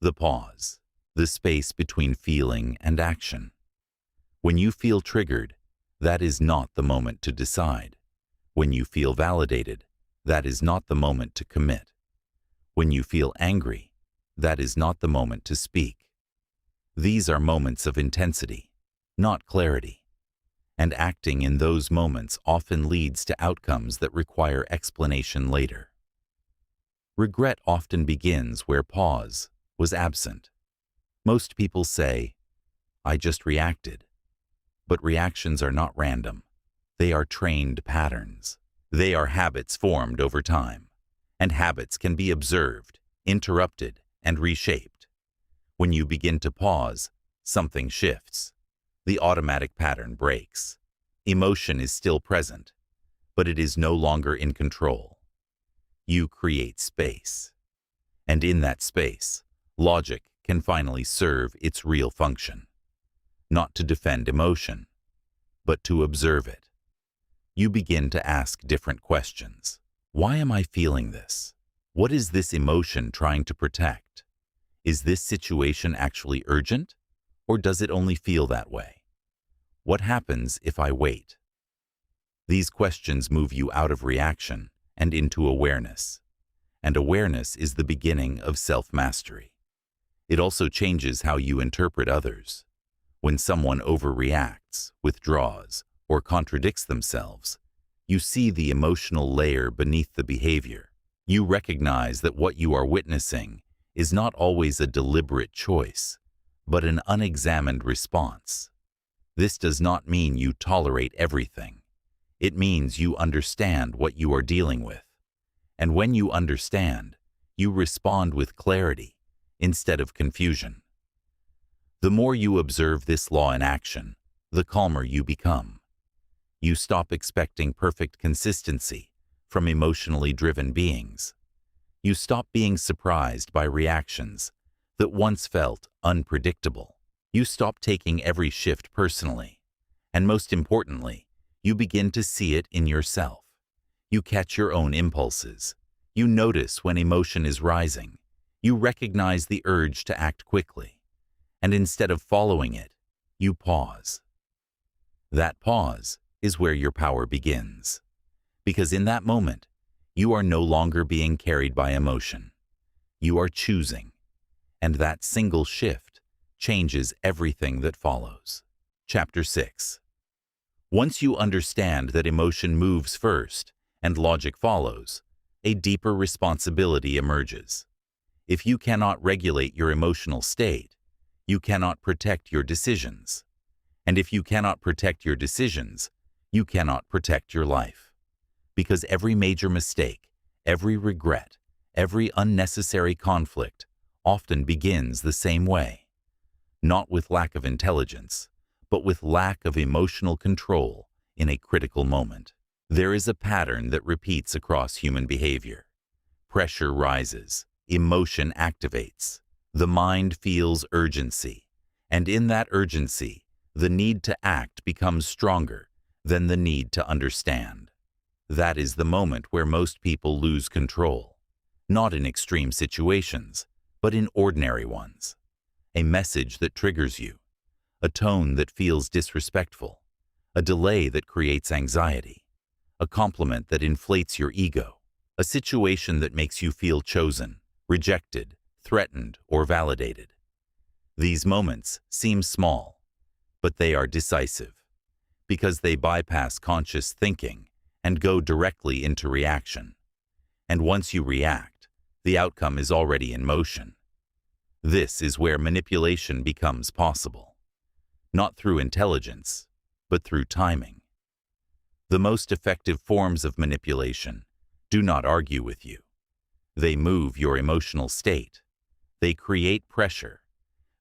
Speaker 1: The pause, the space between feeling and action. When you feel triggered, that is not the moment to decide. When you feel validated, that is not the moment to commit. When you feel angry, that is not the moment to speak. These are moments of intensity, not clarity. And acting in those moments often leads to outcomes that require explanation later. Regret often begins where pause was absent. Most people say, "I just reacted." But reactions are not random. They are trained patterns. They are habits formed over time. And habits can be observed, interrupted, and reshaped. When you begin to pause, something shifts. The automatic pattern breaks. Emotion is still present, but it is no longer in control. You create space. And in that space, logic can finally serve its real function. Not to defend emotion, but to observe it. You begin to ask different questions. Why am I feeling this? What is this emotion trying to protect? Is this situation actually urgent, or does it only feel that way? What happens if I wait? These questions move you out of reaction and into awareness. And awareness is the beginning of self-mastery. It also changes how you interpret others. When someone overreacts, withdraws, or contradicts themselves, you see the emotional layer beneath the behavior. You recognize that what you are witnessing is not always a deliberate choice, but an unexamined response. This does not mean you tolerate everything. It means you understand what you are dealing with. And when you understand, you respond with clarity instead of confusion. The more you observe this law in action, the calmer you become. You stop expecting perfect consistency from emotionally driven beings. You stop being surprised by reactions that once felt unpredictable. You stop taking every shift personally. And most importantly, you begin to see it in yourself. You catch your own impulses. You notice when emotion is rising. You recognize the urge to act quickly. And instead of following it, you pause. That pause is where your power begins. Because in that moment, you are no longer being carried by emotion. You are choosing. And that single shift changes everything that follows. Chapter 6. Once you understand that emotion moves first and logic follows, a deeper responsibility emerges. If you cannot regulate your emotional state, you cannot protect your decisions. And if you cannot protect your decisions, you cannot protect your life. Because every major mistake, every regret, every unnecessary conflict often begins the same way. Not with lack of intelligence, but with lack of emotional control in a critical moment. There is a pattern that repeats across human behavior. Pressure rises, emotion activates, the mind feels urgency, and in that urgency, the need to act becomes stronger than the need to understand. That is the moment where most people lose control, not in extreme situations, but in ordinary ones. A message that triggers you, a tone that feels disrespectful, a delay that creates anxiety, a compliment that inflates your ego, a situation that makes you feel chosen, rejected, threatened, or validated. These moments seem small, but they are decisive, because they bypass conscious thinking and go directly into reaction. And once you react, the outcome is already in motion. This is where manipulation becomes possible, not through intelligence, but through timing. The most effective forms of manipulation do not argue with you. They move your emotional state. They create pressure.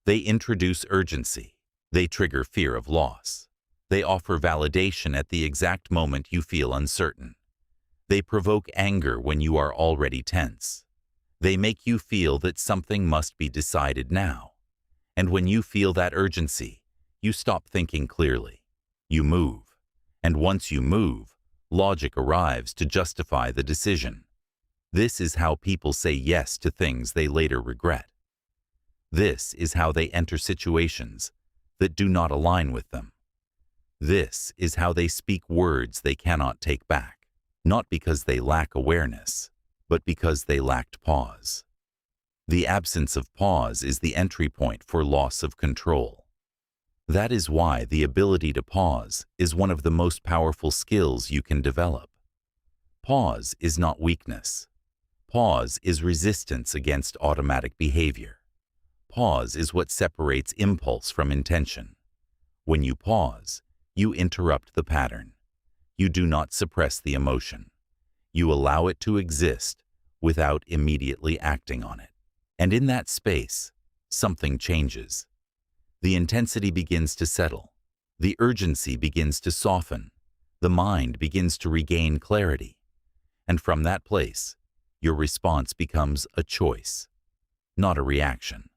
Speaker 1: They introduce urgency. They trigger fear of loss. They offer validation at the exact moment you feel uncertain. They provoke anger when you are already tense. They make you feel that something must be decided now. And when you feel that urgency, you stop thinking clearly. You move. And once you move, logic arrives to justify the decision. This is how people say yes to things they later regret. This is how they enter situations that do not align with them. This is how they speak words they cannot take back, not because they lack awareness, but because they lacked pause. The absence of pause is the entry point for loss of control. That is why the ability to pause is one of the most powerful skills you can develop. Pause is not weakness. Pause is resistance against automatic behavior. Pause is what separates impulse from intention. When you pause, you interrupt the pattern. You do not suppress the emotion. You allow it to exist without immediately acting on it. And in that space, something changes. The intensity begins to settle. The urgency begins to soften. The mind begins to regain clarity. And from that place, your response becomes a choice, not a reaction.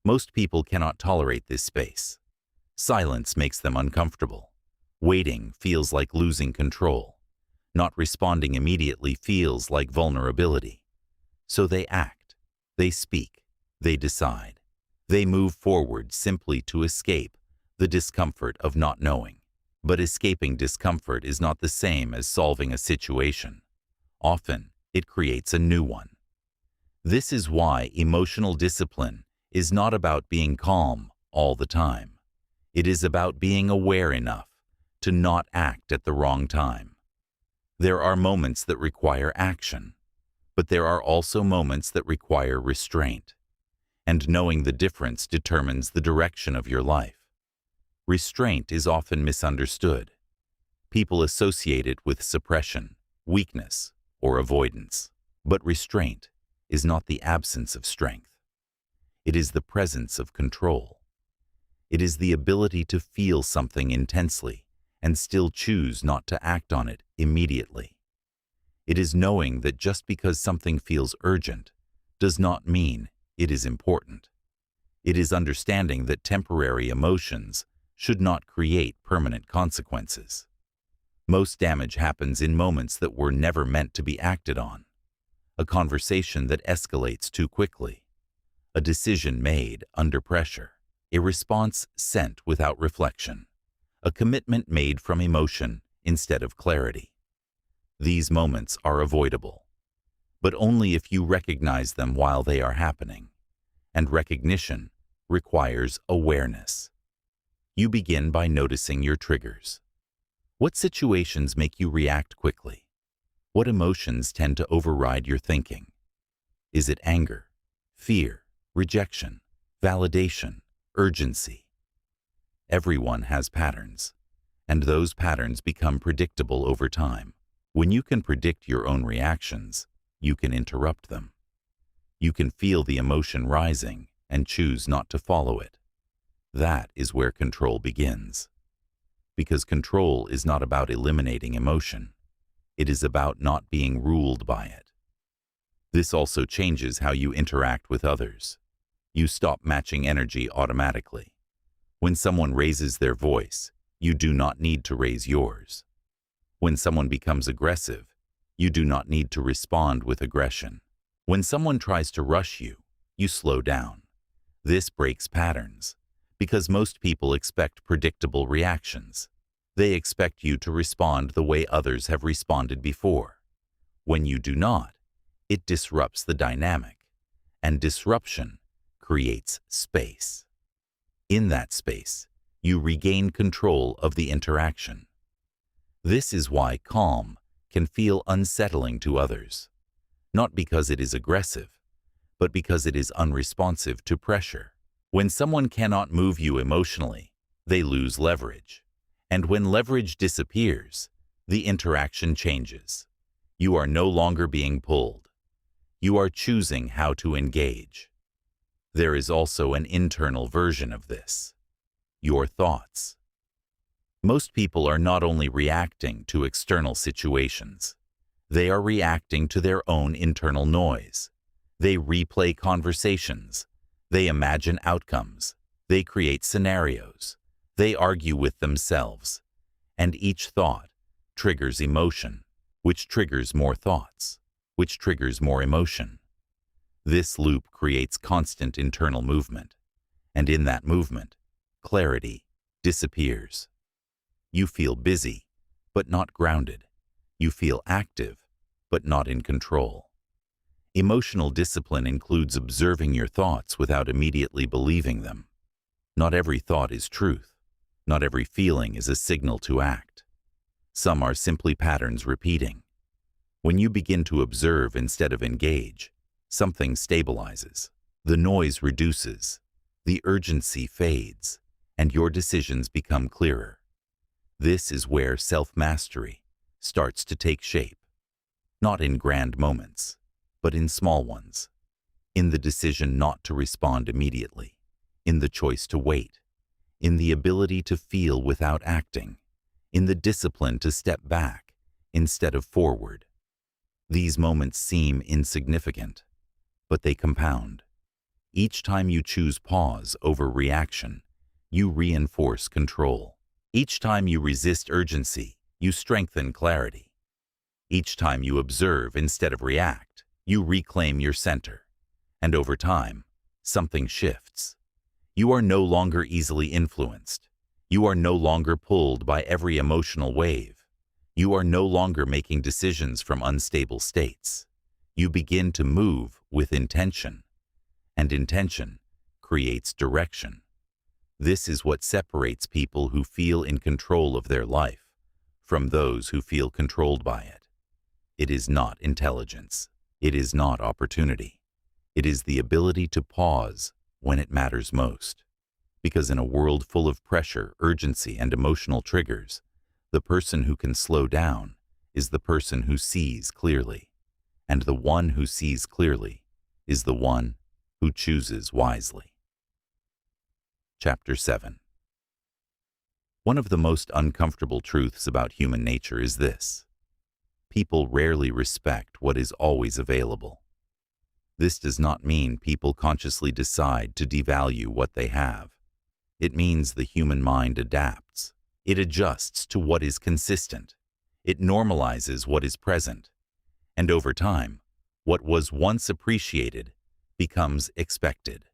Speaker 1: Most people cannot tolerate this space. Silence makes them uncomfortable. Waiting feels like losing control. Not responding immediately feels like vulnerability. So they act, they speak, they decide. They move forward simply to escape the discomfort of not knowing. But escaping discomfort is not the same as solving a situation. Often, it creates a new one. This is why emotional discipline is not about being calm all the time. It is about being aware enough to not act at the wrong time. There are moments that require action, but there are also moments that require restraint. And knowing the difference determines the direction of your life. Restraint is often misunderstood. People associate it with suppression, weakness, or avoidance. But restraint is not the absence of strength. It is the presence of control. It is the ability to feel something intensely and still choose not to act on it immediately. It is knowing that just because something feels urgent does not mean it is important. It is understanding that temporary emotions should not create permanent consequences. Most damage happens in moments that were never meant to be acted on. A conversation that escalates too quickly. A decision made under pressure. A response sent without reflection. A commitment made from emotion instead of clarity. These moments are avoidable, but only if you recognize them while they are happening. And recognition requires awareness. You begin by noticing your triggers. What situations make you react quickly? What emotions tend to override your thinking? Is it anger, fear, rejection, validation, urgency? Everyone has patterns, and those patterns become predictable over time. When you can predict your own reactions, you can interrupt them. You can feel the emotion rising and choose not to follow it. That is where control begins. Because control is not about eliminating emotion. It is about not being ruled by it. This also changes how you interact with others. You stop matching energy automatically. When someone raises their voice, you do not need to raise yours. When someone becomes aggressive, you do not need to respond with aggression. When someone tries to rush you, you slow down. This breaks patterns, because most people expect predictable reactions. They expect you to respond the way others have responded before. When you do not, it disrupts the dynamic, and disruption creates space. In that space, you regain control of the interaction. This is why calm can feel unsettling to others, not because it is aggressive, but because it is unresponsive to pressure. When someone cannot move you emotionally, they lose leverage. And when leverage disappears, the interaction changes. You are no longer being pulled. You are choosing how to engage. There is also an internal version of this: your thoughts. Most people are not only reacting to external situations, they are reacting to their own internal noise. They replay conversations. They imagine outcomes. They create scenarios. They argue with themselves. And each thought triggers emotion, which triggers more thoughts, which triggers more emotion. This loop creates constant internal movement, and in that movement, clarity disappears. You feel busy, but not grounded. You feel active, but not in control. Emotional discipline includes observing your thoughts without immediately believing them. Not every thought is truth. Not every feeling is a signal to act. Some are simply patterns repeating. When you begin to observe instead of engage, something stabilizes. The noise reduces. The urgency fades, and your decisions become clearer. This is where self-mastery starts to take shape. Not in grand moments, but in small ones. In the decision not to respond immediately. In the choice to wait. In the ability to feel without acting. In the discipline to step back instead of forward. These moments seem insignificant, but they compound. Each time you choose pause over reaction, you reinforce control. Each time you resist urgency, you strengthen clarity. Each time you observe instead of react, you reclaim your center. And over time, something shifts. You are no longer easily influenced. You are no longer pulled by every emotional wave. You are no longer making decisions from unstable states. You begin to move with intention, and intention creates direction. This is what separates people who feel in control of their life from those who feel controlled by it. It is not intelligence. It is not opportunity. It is the ability to pause when it matters most. Because in a world full of pressure, urgency, and emotional triggers, the person who can slow down is the person who sees clearly. And the one who sees clearly is the one who chooses wisely. Chapter 7. One of the most uncomfortable truths about human nature is this: people rarely respect what is always available. This does not mean people consciously decide to devalue what they have. It means the human mind adapts. It adjusts to what is consistent. It normalizes what is present. And over time, what was once appreciated becomes expected.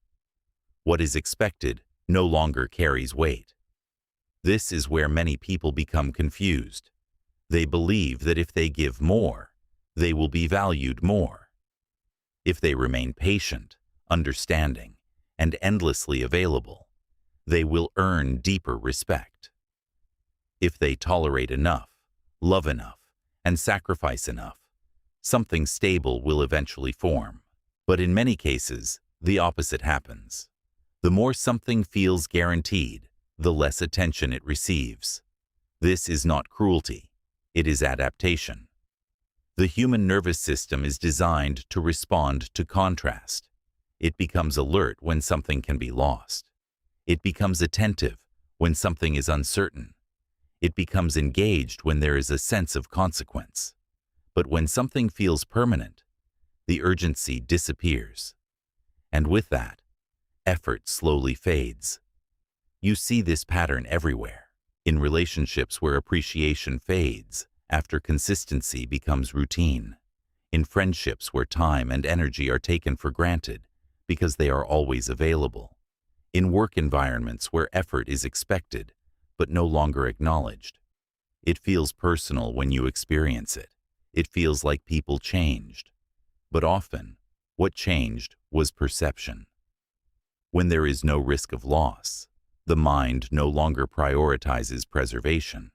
Speaker 1: What is expected no longer carries weight. This is where many people become confused. They believe that if they give more, they will be valued more. If they remain patient, understanding, and endlessly available, they will earn deeper respect. If they tolerate enough, love enough, and sacrifice enough, something stable will eventually form. But in many cases, the opposite happens. The more something feels guaranteed, the less attention it receives. This is not cruelty. It is adaptation. The human nervous system is designed to respond to contrast. It becomes alert when something can be lost. It becomes attentive when something is uncertain. It becomes engaged when there is a sense of consequence. But when something feels permanent, the urgency disappears. And with that, effort slowly fades. You see this pattern everywhere. In relationships where appreciation fades after consistency becomes routine. In friendships where time and energy are taken for granted because they are always available. In work environments where effort is expected but no longer acknowledged. It feels personal when you experience it. It feels like people changed. But often, what changed was perception. When there is no risk of loss, the mind no longer prioritizes preservation.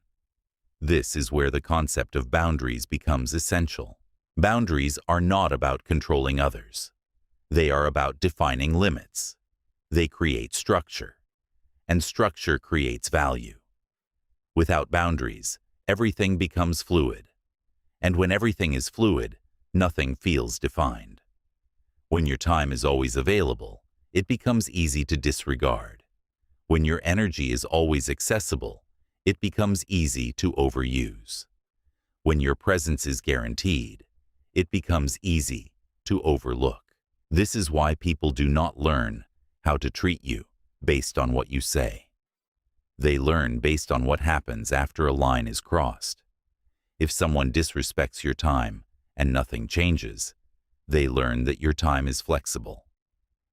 Speaker 1: This is where the concept of boundaries becomes essential. Boundaries are not about controlling others. They are about defining limits. They create structure, and structure creates value. Without boundaries, everything becomes fluid. And when everything is fluid, nothing feels defined. When your time is always available, it becomes easy to disregard. When your energy is always accessible, it becomes easy to overuse. When your presence is guaranteed, it becomes easy to overlook. This is why people do not learn how to treat you based on what you say. They learn based on what happens after a line is crossed. If someone disrespects your time and nothing changes, they learn that your time is flexible.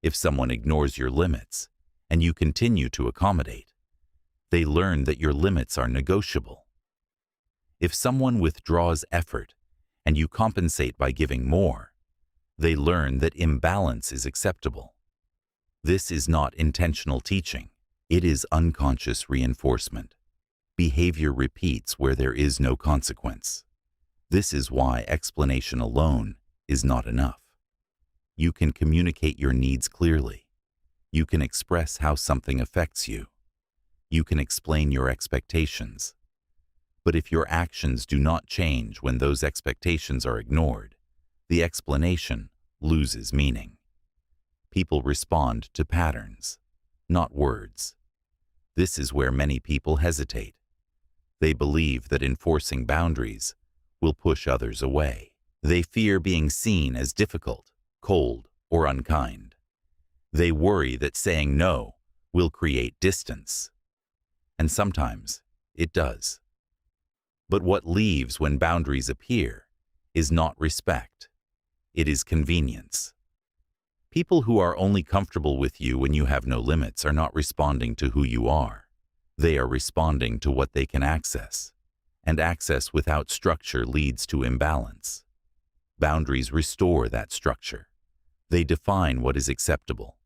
Speaker 1: If someone ignores your limits and you continue to accommodate, they learn that your limits are negotiable. If someone withdraws effort and you compensate by giving more, they learn that imbalance is acceptable. This is not intentional teaching. It is unconscious reinforcement. Behavior repeats where there is no consequence. This is why explanation alone is not enough. You can communicate your needs clearly. You can express how something affects you. You can explain your expectations. But if your actions do not change when those expectations are ignored, the explanation loses meaning. People respond to patterns, not words. This is where many people hesitate. They believe that enforcing boundaries will push others away. They fear being seen as difficult, cold, or unkind. They worry that saying no will create distance. And sometimes it does. But what leaves when boundaries appear is not respect. It is convenience. People who are only comfortable with you when you have no limits are not responding to who you are. They are responding to what they can access. And access without structure leads to imbalance. Boundaries restore that structure. They define what is acceptable.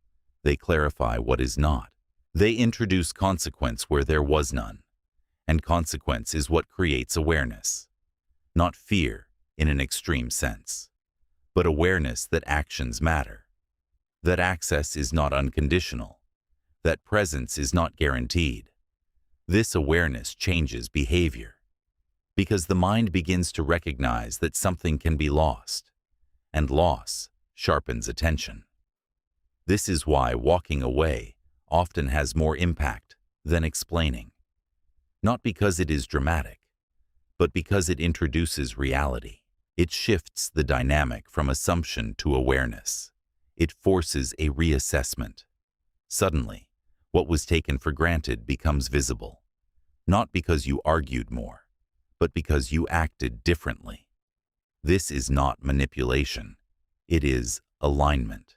Speaker 1: They clarify what is not. They introduce consequence where there was none. And consequence is what creates awareness. Not fear in an extreme sense, but awareness that actions matter. That access is not unconditional. That presence is not guaranteed. This awareness changes behavior, because the mind begins to recognize that something can be lost, and loss sharpens attention. This is why walking away often has more impact than explaining. Not because it is dramatic, but because it introduces reality. It shifts the dynamic from assumption to awareness. It forces a reassessment. Suddenly, what was taken for granted becomes visible, not because you argued more, but because you acted differently. This is not manipulation. It is alignment.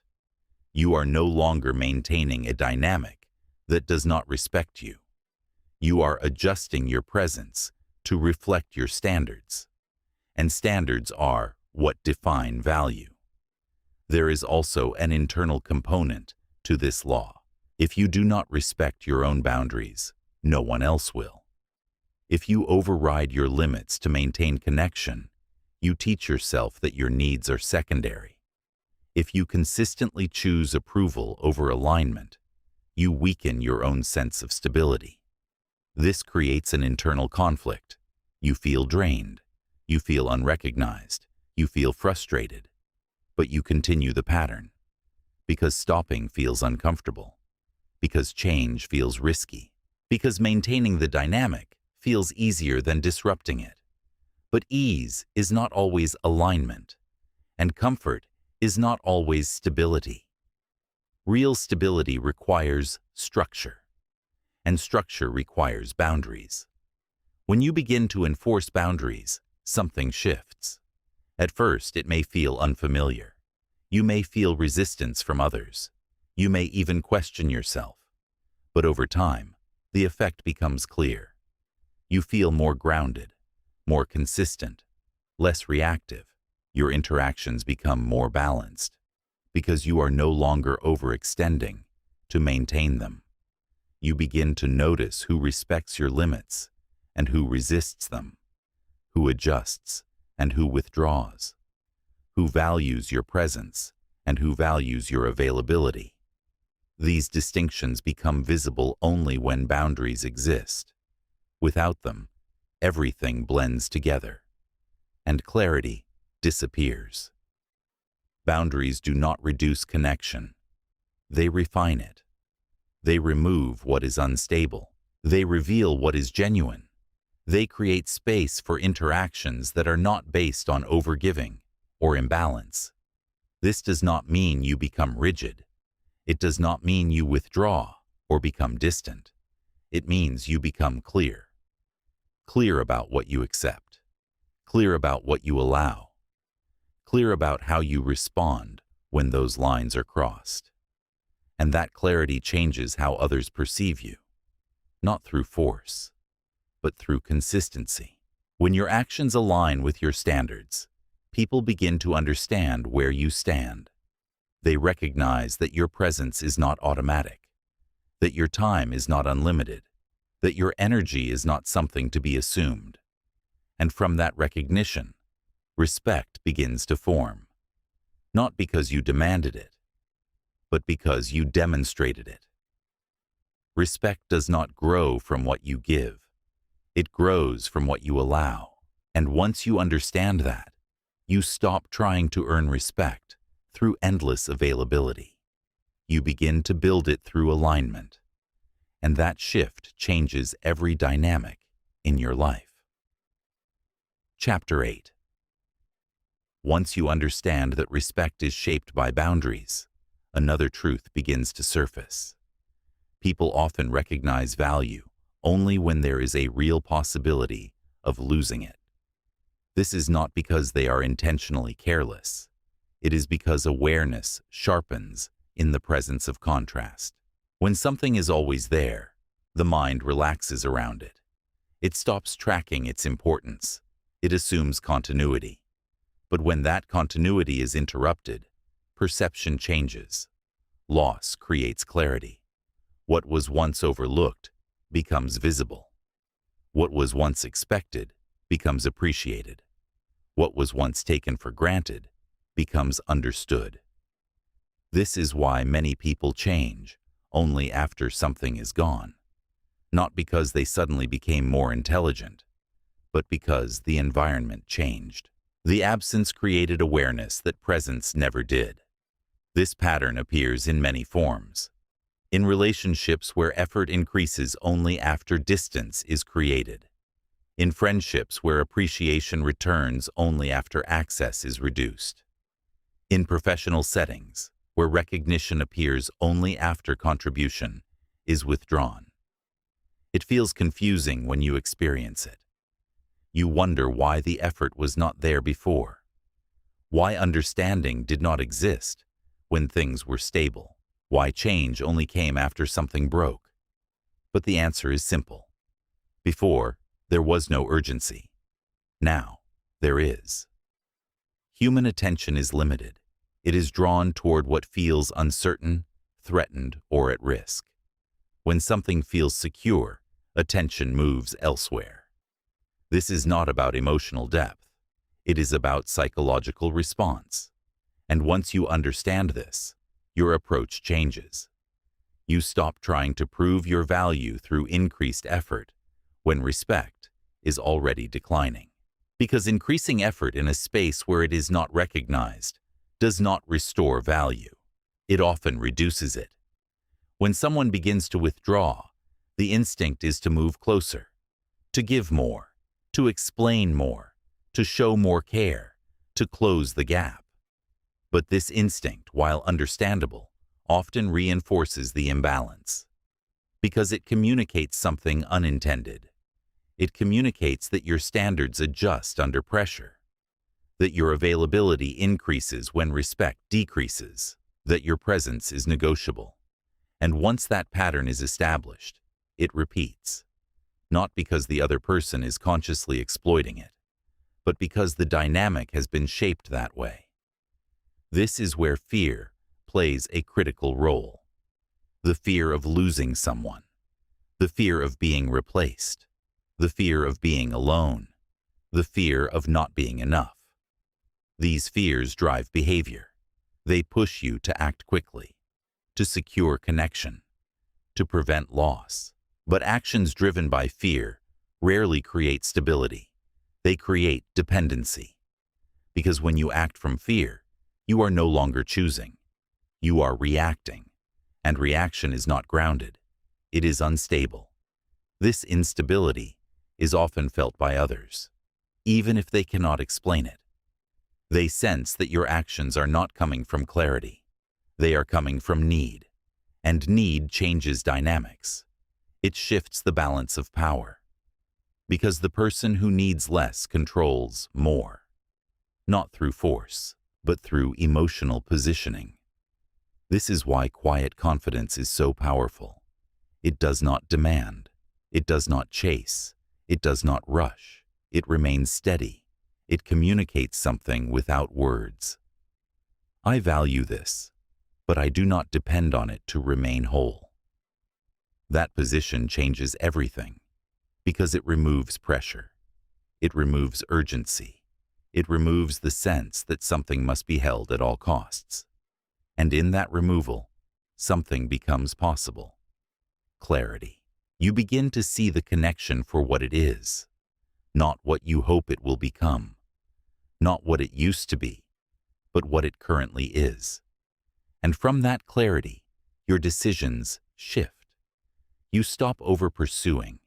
Speaker 1: You are no longer maintaining a dynamic that does not respect you. You are adjusting your presence to reflect your standards. And standards are what define value. There is also an internal component to this law. If you do not respect your own boundaries, no one else will. If you override your limits to maintain connection, you teach yourself that your needs are secondary. If you consistently choose approval over alignment, you weaken your own sense of stability. This creates an internal conflict. You feel drained. You feel unrecognized. You feel frustrated. But you continue the pattern. Because stopping feels uncomfortable. Because change feels risky. Because maintaining the dynamic feels easier than disrupting it. But ease is not always alignment. And comfort is not always stability. Real stability requires structure. And structure requires boundaries. When you begin to enforce boundaries, something shifts. At first, it may feel unfamiliar. You may feel resistance from others. You may even question yourself. But over time, the effect becomes clear. You feel more grounded, more consistent, less reactive. Your interactions become more balanced, because you are no longer overextending to maintain them. You begin to notice who respects your limits and who resists them, who adjusts and who withdraws, who values your presence and who values your availability. These distinctions become visible only when boundaries exist. Without them, everything blends together, and clarity disappears. Boundaries do not reduce connection. They refine it. They remove what is unstable. They reveal what is genuine. They create space for interactions that are not based on overgiving or imbalance. This does not mean you become rigid. It does not mean you withdraw or become distant. It means you become clear. Clear about what you accept. Clear about what you allow. Clear about how you respond when those lines are crossed. And that clarity changes how others perceive you, not through force, but through consistency. When your actions align with your standards, people begin to understand where you stand. They recognize that your presence is not automatic, that your time is not unlimited, that your energy is not something to be assumed. And from that recognition, respect begins to form, not because you demanded it, but because you demonstrated it. Respect does not grow from what you give. It grows from what you allow. And once you understand that, you stop trying to earn respect through endless availability. You begin to build it through alignment. And that shift changes every dynamic in your life. Chapter 8. Once you understand that respect is shaped by boundaries, another truth begins to surface. People often recognize value only when there is a real possibility of losing it. This is not because they are intentionally careless. It is because awareness sharpens in the presence of contrast. When something is always there, the mind relaxes around it. It stops tracking its importance. It assumes continuity. But when that continuity is interrupted, perception changes. Loss creates clarity. What was once overlooked becomes visible. What was once expected becomes appreciated. What was once taken for granted becomes understood. This is why many people change only after something is gone. Not because they suddenly became more intelligent, but because the environment changed. The absence created awareness that presence never did. This pattern appears in many forms. In relationships where effort increases only after distance is created. In friendships where appreciation returns only after access is reduced. In professional settings where recognition appears only after contribution is withdrawn. It feels confusing when you experience it. You wonder why the effort was not there before, why understanding did not exist when things were stable, why change only came after something broke. But the answer is simple. Before, there was no urgency. Now, there is. Human attention is limited. It is drawn toward what feels uncertain, threatened, or at risk. When something feels secure, attention moves elsewhere. This is not about emotional depth. It is about psychological response. And once you understand this, your approach changes. You stop trying to prove your value through increased effort when respect is already declining. Because increasing effort in a space where it is not recognized does not restore value. It often reduces it. When someone begins to withdraw, the instinct is to move closer, to give more, to explain more, to show more care, to close the gap. But this instinct, while understandable, often reinforces the imbalance. Because it communicates something unintended. It communicates that your standards adjust under pressure, that your availability increases when respect decreases, that your presence is negotiable. And once that pattern is established, it repeats. Not because the other person is consciously exploiting it, but because the dynamic has been shaped that way. This is where fear plays a critical role. the fear of losing someone, the fear of being replaced, the fear of being alone, the fear of not being enough. These fears drive behavior. They push you to act quickly, to secure connection, to prevent loss. But actions driven by fear rarely create stability. They create dependency. Because when you act from fear, you are no longer choosing. You are reacting. And reaction is not grounded. It is unstable. This instability is often felt by others, even if they cannot explain it. They sense that your actions are not coming from clarity. They are coming from need. And need changes dynamics. It shifts the balance of power. Because the person who needs less controls more. Not through force, but through emotional positioning. This is why quiet confidence is so powerful. It does not demand. It does not chase. It does not rush. It remains steady. It communicates something without words. I value this, but I do not depend on it to remain whole. That position changes everything, because it removes pressure. It removes urgency. It removes the sense that something must be held at all costs. And in that removal, something becomes possible. Clarity. You begin to see the connection for what it is, not what you hope it will become, not what it used to be, but what it currently is. And from that clarity, your decisions shift. You stop over-pursuing.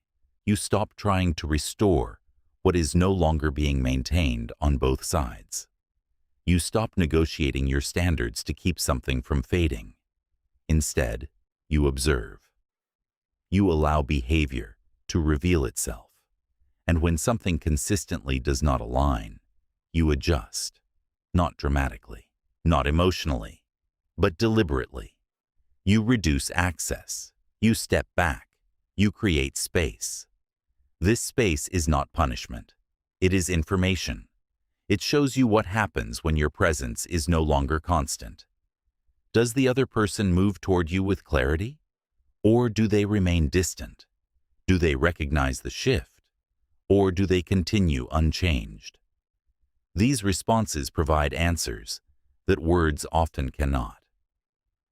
Speaker 1: You stop trying to restore what is no longer being maintained on both sides. You stop negotiating your standards to keep something from fading. Instead, you observe. You allow behavior to reveal itself. And when something consistently does not align, you adjust. Not dramatically, not emotionally, but deliberately. You reduce access. You step back. You create space. This space is not punishment. It is information. It shows you what happens when your presence is no longer constant. Does the other person move toward you with clarity? Or do they remain distant? Do they recognize the shift? Or do they continue unchanged? These responses provide answers that words often cannot.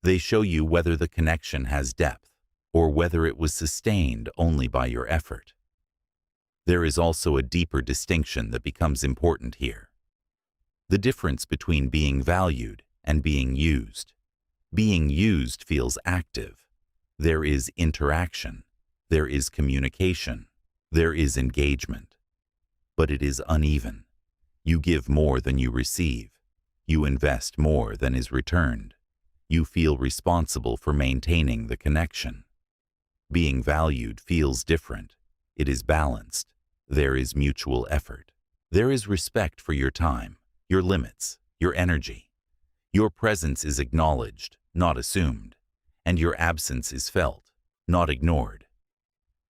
Speaker 1: They show you whether the connection has depth or whether it was sustained only by your effort. There is also a deeper distinction that becomes important here. The difference between being valued and being used. Being used feels active. There is interaction. There is communication. There is engagement. But it is uneven. You give more than you receive. You invest more than is returned. You feel responsible for maintaining the connection. Being valued feels different. It is balanced. There is mutual effort. There is respect for your time, your limits, your energy. Your presence is acknowledged, not assumed, and your absence is felt, not ignored.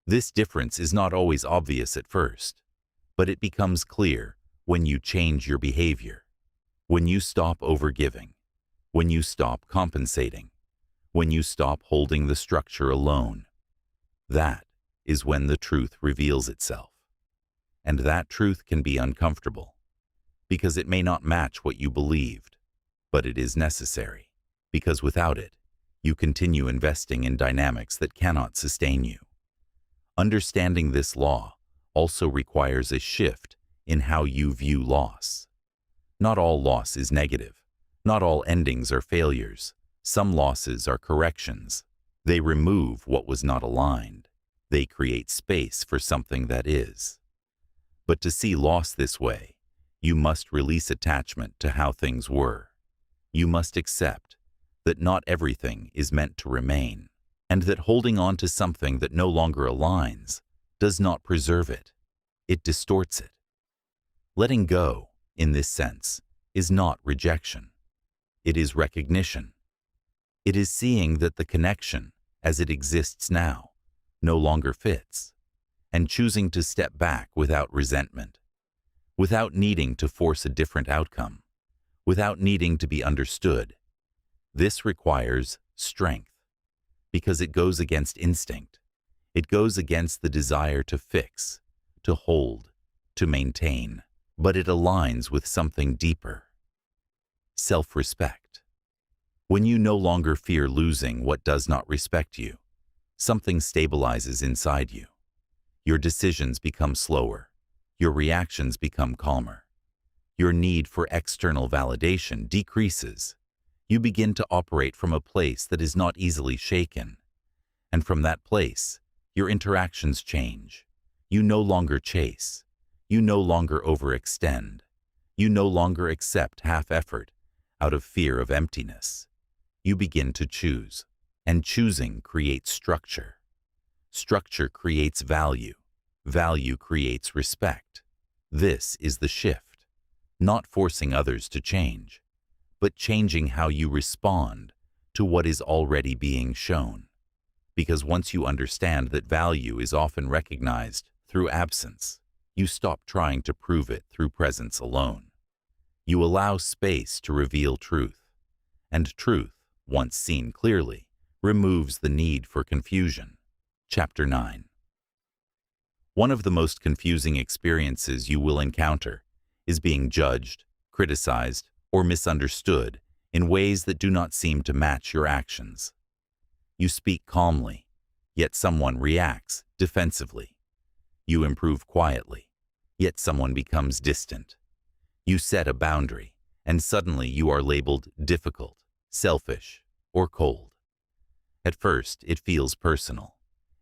Speaker 1: This difference is not always obvious at first, but it becomes clear when you change your behavior, when you stop overgiving, when you stop compensating, when you stop holding the structure alone. That is when the truth reveals itself. And that truth can be uncomfortable, because it may not match what you believed, but it is necessary, because without it, you continue investing in dynamics that cannot sustain you. Understanding this law also requires a shift in how you view loss. Not all loss is negative. Not all endings are failures. Some losses are corrections. They remove what was not aligned. They create space for something that is. But to see loss this way, you must release attachment to how things were. You must accept that not everything is meant to remain, and that holding on to something that no longer aligns does not preserve it. It distorts it. Letting go, in this sense, is not rejection. It is recognition. It is seeing that the connection, as it exists now, no longer fits, and choosing to step back without resentment, without needing to force a different outcome, without needing to be understood. This requires strength, Because it goes against instinct. It goes against the desire to fix, to hold, to maintain, but it aligns with something deeper. Self-respect. When you no longer fear losing what does not respect you, something stabilizes inside you. Your decisions become slower. Your reactions become calmer. Your need for external validation decreases. You begin to operate from a place that is not easily shaken. And from that place, your interactions change. You no longer chase. You no longer overextend. You no longer accept half-effort out of fear of emptiness. You begin to choose, and choosing creates structure. Structure creates value. Value creates respect. This is the shift, not forcing others to change, but changing how you respond to what is already being shown. Because once you understand that value is often recognized through absence, you stop trying to prove it through presence alone. You allow space to reveal truth, and truth, once seen clearly, removes the need for confusion. Chapter 9. One of the most confusing experiences you will encounter is being judged, criticized, or misunderstood in ways that do not seem to match your actions. You speak calmly, yet someone reacts defensively. You improve quietly, yet someone becomes distant. You set a boundary, and suddenly you are labeled difficult, selfish, or cold. At first, it feels personal.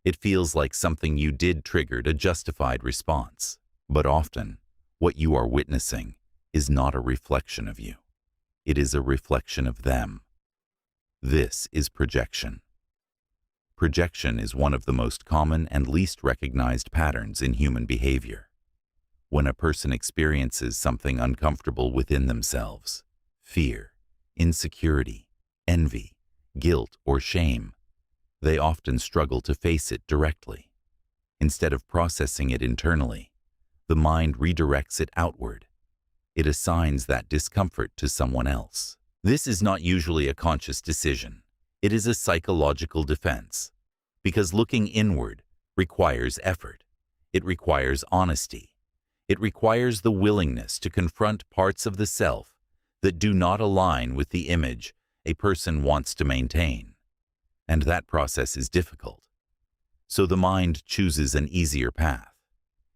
Speaker 1: It feels like something you did triggered a justified response. But often, what you are witnessing is not a reflection of you. It is a reflection of them. This is projection. Projection is one of the most common and least recognized patterns in human behavior. When a person experiences something uncomfortable within themselves, fear, insecurity, envy, guilt, or shame, they often struggle to face it directly. Instead of processing it internally, the mind redirects it outward. It assigns that discomfort to someone else. This is not usually a conscious decision. It is a psychological defense. Because looking inward requires effort. It requires honesty. It requires the willingness to confront parts of the self that do not align with the image a person wants to maintain. And that process is difficult. So the mind chooses an easier path.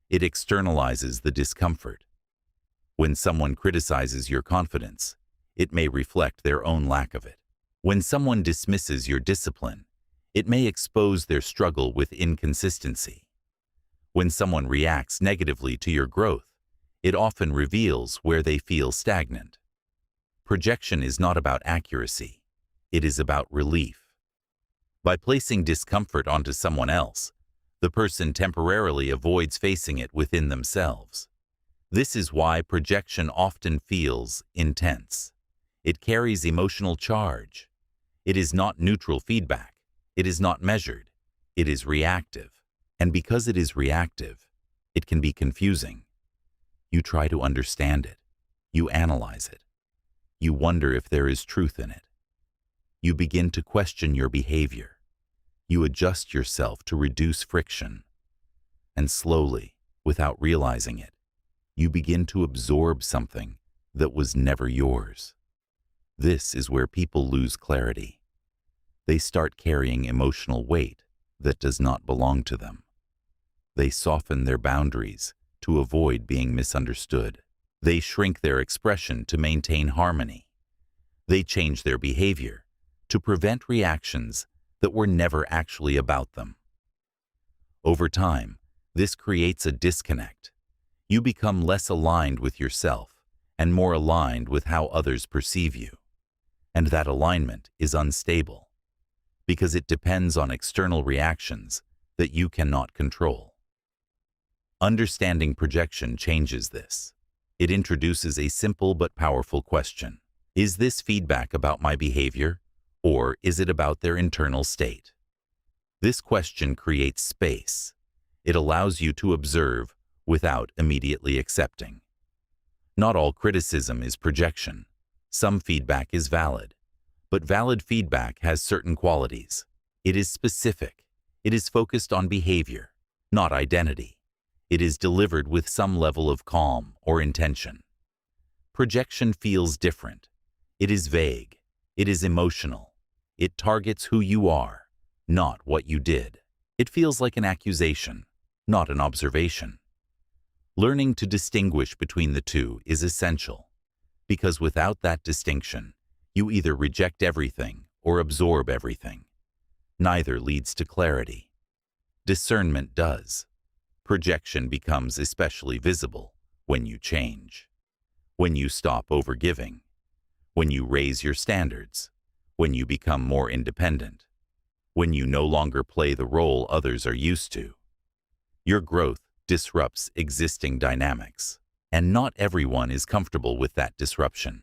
Speaker 1: It externalizes the discomfort. When someone criticizes your confidence, it may reflect their own lack of it. When someone dismisses your discipline, it may expose their struggle with inconsistency. When someone reacts negatively to your growth, it often reveals where they feel stagnant. Projection is not about accuracy. It is about relief. By placing discomfort onto someone else, the person temporarily avoids facing it within themselves. This is why projection often feels intense. It carries emotional charge. It is not neutral feedback. It is not measured. It is reactive. And because it is reactive, it can be confusing. You try to understand it. You analyze it. You wonder if there is truth in it. You begin to question your behavior. You adjust yourself to reduce friction. And slowly, without realizing it, you begin to absorb something that was never yours. This is where people lose clarity. They start carrying emotional weight that does not belong to them. They soften their boundaries to avoid being misunderstood. They shrink their expression to maintain harmony. They change their behavior to prevent reactions that were never actually about them. Over time, this creates a disconnect. You become less aligned with yourself and more aligned with how others perceive you. And that alignment is unstable because it depends on external reactions that you cannot control. Understanding projection changes this. It introduces a simple but powerful question. Is this feedback about my behavior, or is it about their internal state? This question creates space. It allows you to observe without immediately accepting. Not all criticism is projection. Some feedback is valid, but valid feedback has certain qualities. It is specific. It is focused on behavior, not identity. It is delivered with some level of calm or intention. Projection feels different. It is vague. It is emotional. It targets who you are, not what you did. It feels like an accusation, not an observation. Learning to distinguish between the two is essential, because without that distinction, you either reject everything or absorb everything. Neither leads to clarity. Discernment does. Projection becomes especially visible when you change. When you stop overgiving. When you raise your standards. When you become more independent. When you no longer play the role others are used to. Your growth disrupts existing dynamics, and not everyone is comfortable with that disruption.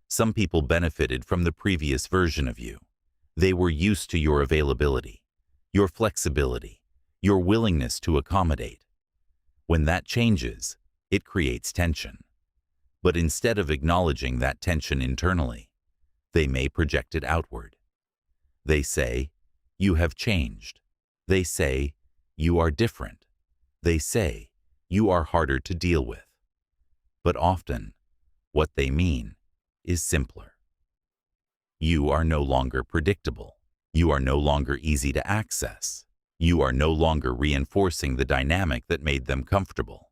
Speaker 1: Some people benefited from the previous version of you. They were used to your availability, your flexibility, your willingness to accommodate. When that changes, it creates tension. But instead of acknowledging that tension internally, they may project it outward. They say, "You have changed." They say, "You are different." They say, "You are harder to deal with." But often, what they mean is simpler. You are no longer predictable. You are no longer easy to access. You are no longer reinforcing the dynamic that made them comfortable.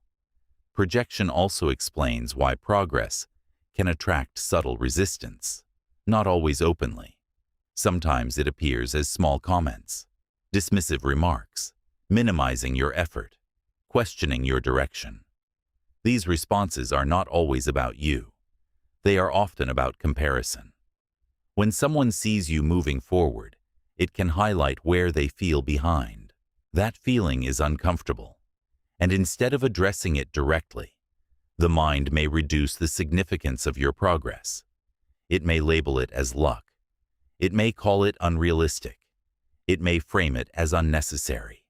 Speaker 1: Projection also explains why progress can attract subtle resistance, not always openly. Sometimes it appears as small comments, dismissive remarks, minimizing your effort, questioning your direction. These responses are not always about you. They are often about comparison. When someone sees you moving forward, it can highlight where they feel behind. That feeling is uncomfortable, and instead of addressing it directly, the mind may reduce the significance of your progress. It may label it as luck. It may call it unrealistic. It may frame it as unnecessary.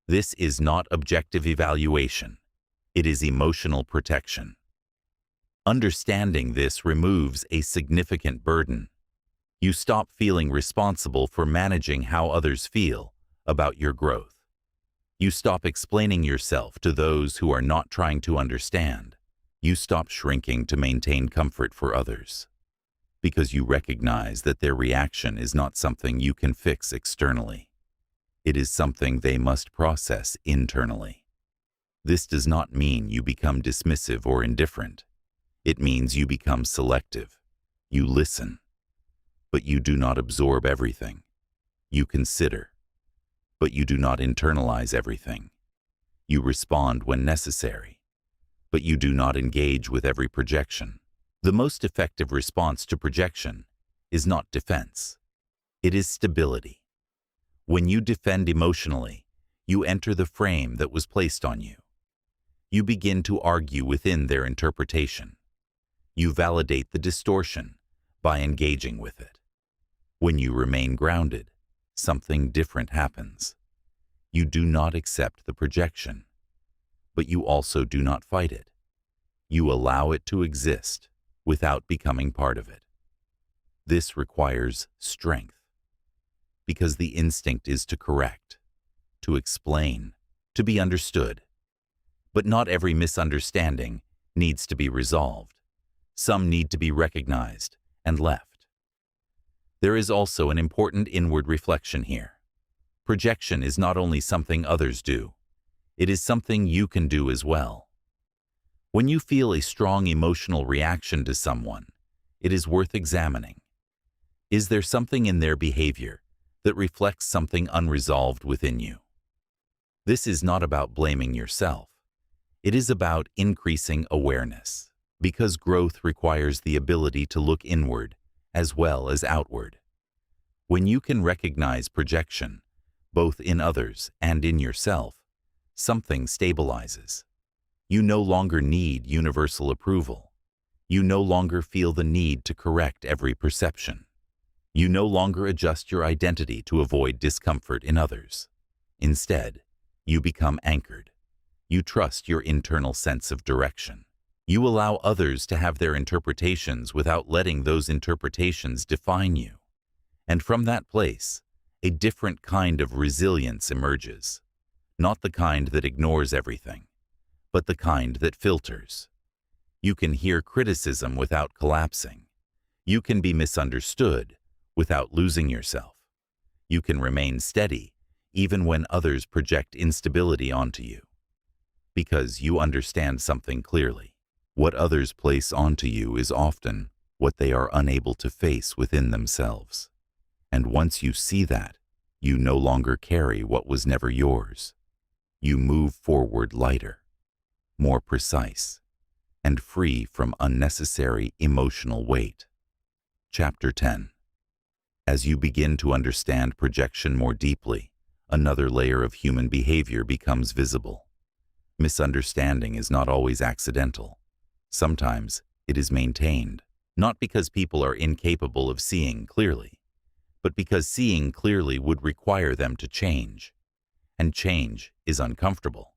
Speaker 1: This is not objective evaluation. It is emotional protection. Understanding this removes a significant burden. You stop feeling responsible for managing how others feel about your growth. You stop explaining yourself to those who are not trying to understand. You stop shrinking to maintain comfort for others, because you recognize that their reaction is not something you can fix externally. It is something they must process internally. This does not mean you become dismissive or indifferent. It means you become selective. You listen, but you do not absorb everything. You consider, but you do not internalize everything. You respond when necessary, but you do not engage with every projection. The most effective response to projection is not defense. It is stability. When you defend emotionally, you enter the frame that was placed on you. You begin to argue within their interpretation. You validate the distortion by engaging with it. When you remain grounded, something different happens. You do not accept the projection, but you also do not fight it. You allow it to exist without becoming part of it. This requires strength, because the instinct is to correct, to explain, to be understood. But not every misunderstanding needs to be resolved. Some need to be recognized and left. There is also an important inward reflection here. Projection is not only something others do, it is something you can do as well. When you feel a strong emotional reaction to someone, it is worth examining. Is there something in their behavior that reflects something unresolved within you? This is not about blaming yourself. It is about increasing awareness, because growth requires the ability to look inward as well as outward. When you can recognize projection, both in others and in yourself, something stabilizes. You no longer need universal approval. You no longer feel the need to correct every perception. You no longer adjust your identity to avoid discomfort in others. Instead, you become anchored. You trust your internal sense of direction. You allow others to have their interpretations without letting those interpretations define you. And from that place, a different kind of resilience emerges, not the kind that ignores everything, but the kind that filters. You can hear criticism without collapsing. You can be misunderstood without losing yourself. You can remain steady even when others project instability onto you. Because you understand something clearly. What others place onto you is often what they are unable to face within themselves. And once you see that, you no longer carry what was never yours. You move forward lighter, more precise, and free from unnecessary emotional weight. Chapter 10. As you begin to understand projection more deeply, another layer of human behavior becomes visible. Misunderstanding is not always accidental. Sometimes it is maintained, not because people are incapable of seeing clearly, but because seeing clearly would require them to change, and change is uncomfortable.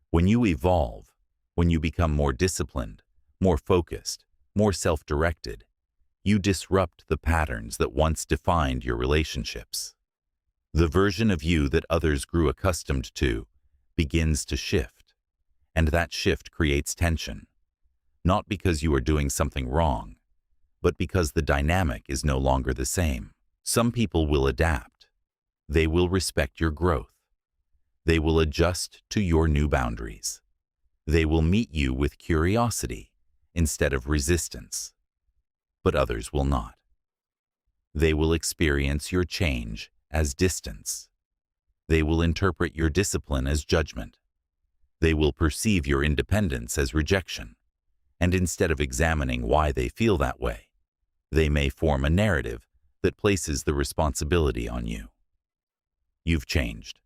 Speaker 1: When you evolve, when you become more disciplined, more focused, more self-directed, you disrupt the patterns that once defined your relationships. The version of you that others grew accustomed to begins to shift, and that shift creates tension, not because you are doing something wrong, but because the dynamic is no longer the same. Some people will adapt. They will respect your growth. They will adjust to your new boundaries. They will meet you with curiosity instead of resistance. But others will not. They will experience your change as distance. They will interpret your discipline as judgment. They will perceive your independence as rejection. And instead of examining why they feel that way, they may form a narrative that places the responsibility on you. You've changed.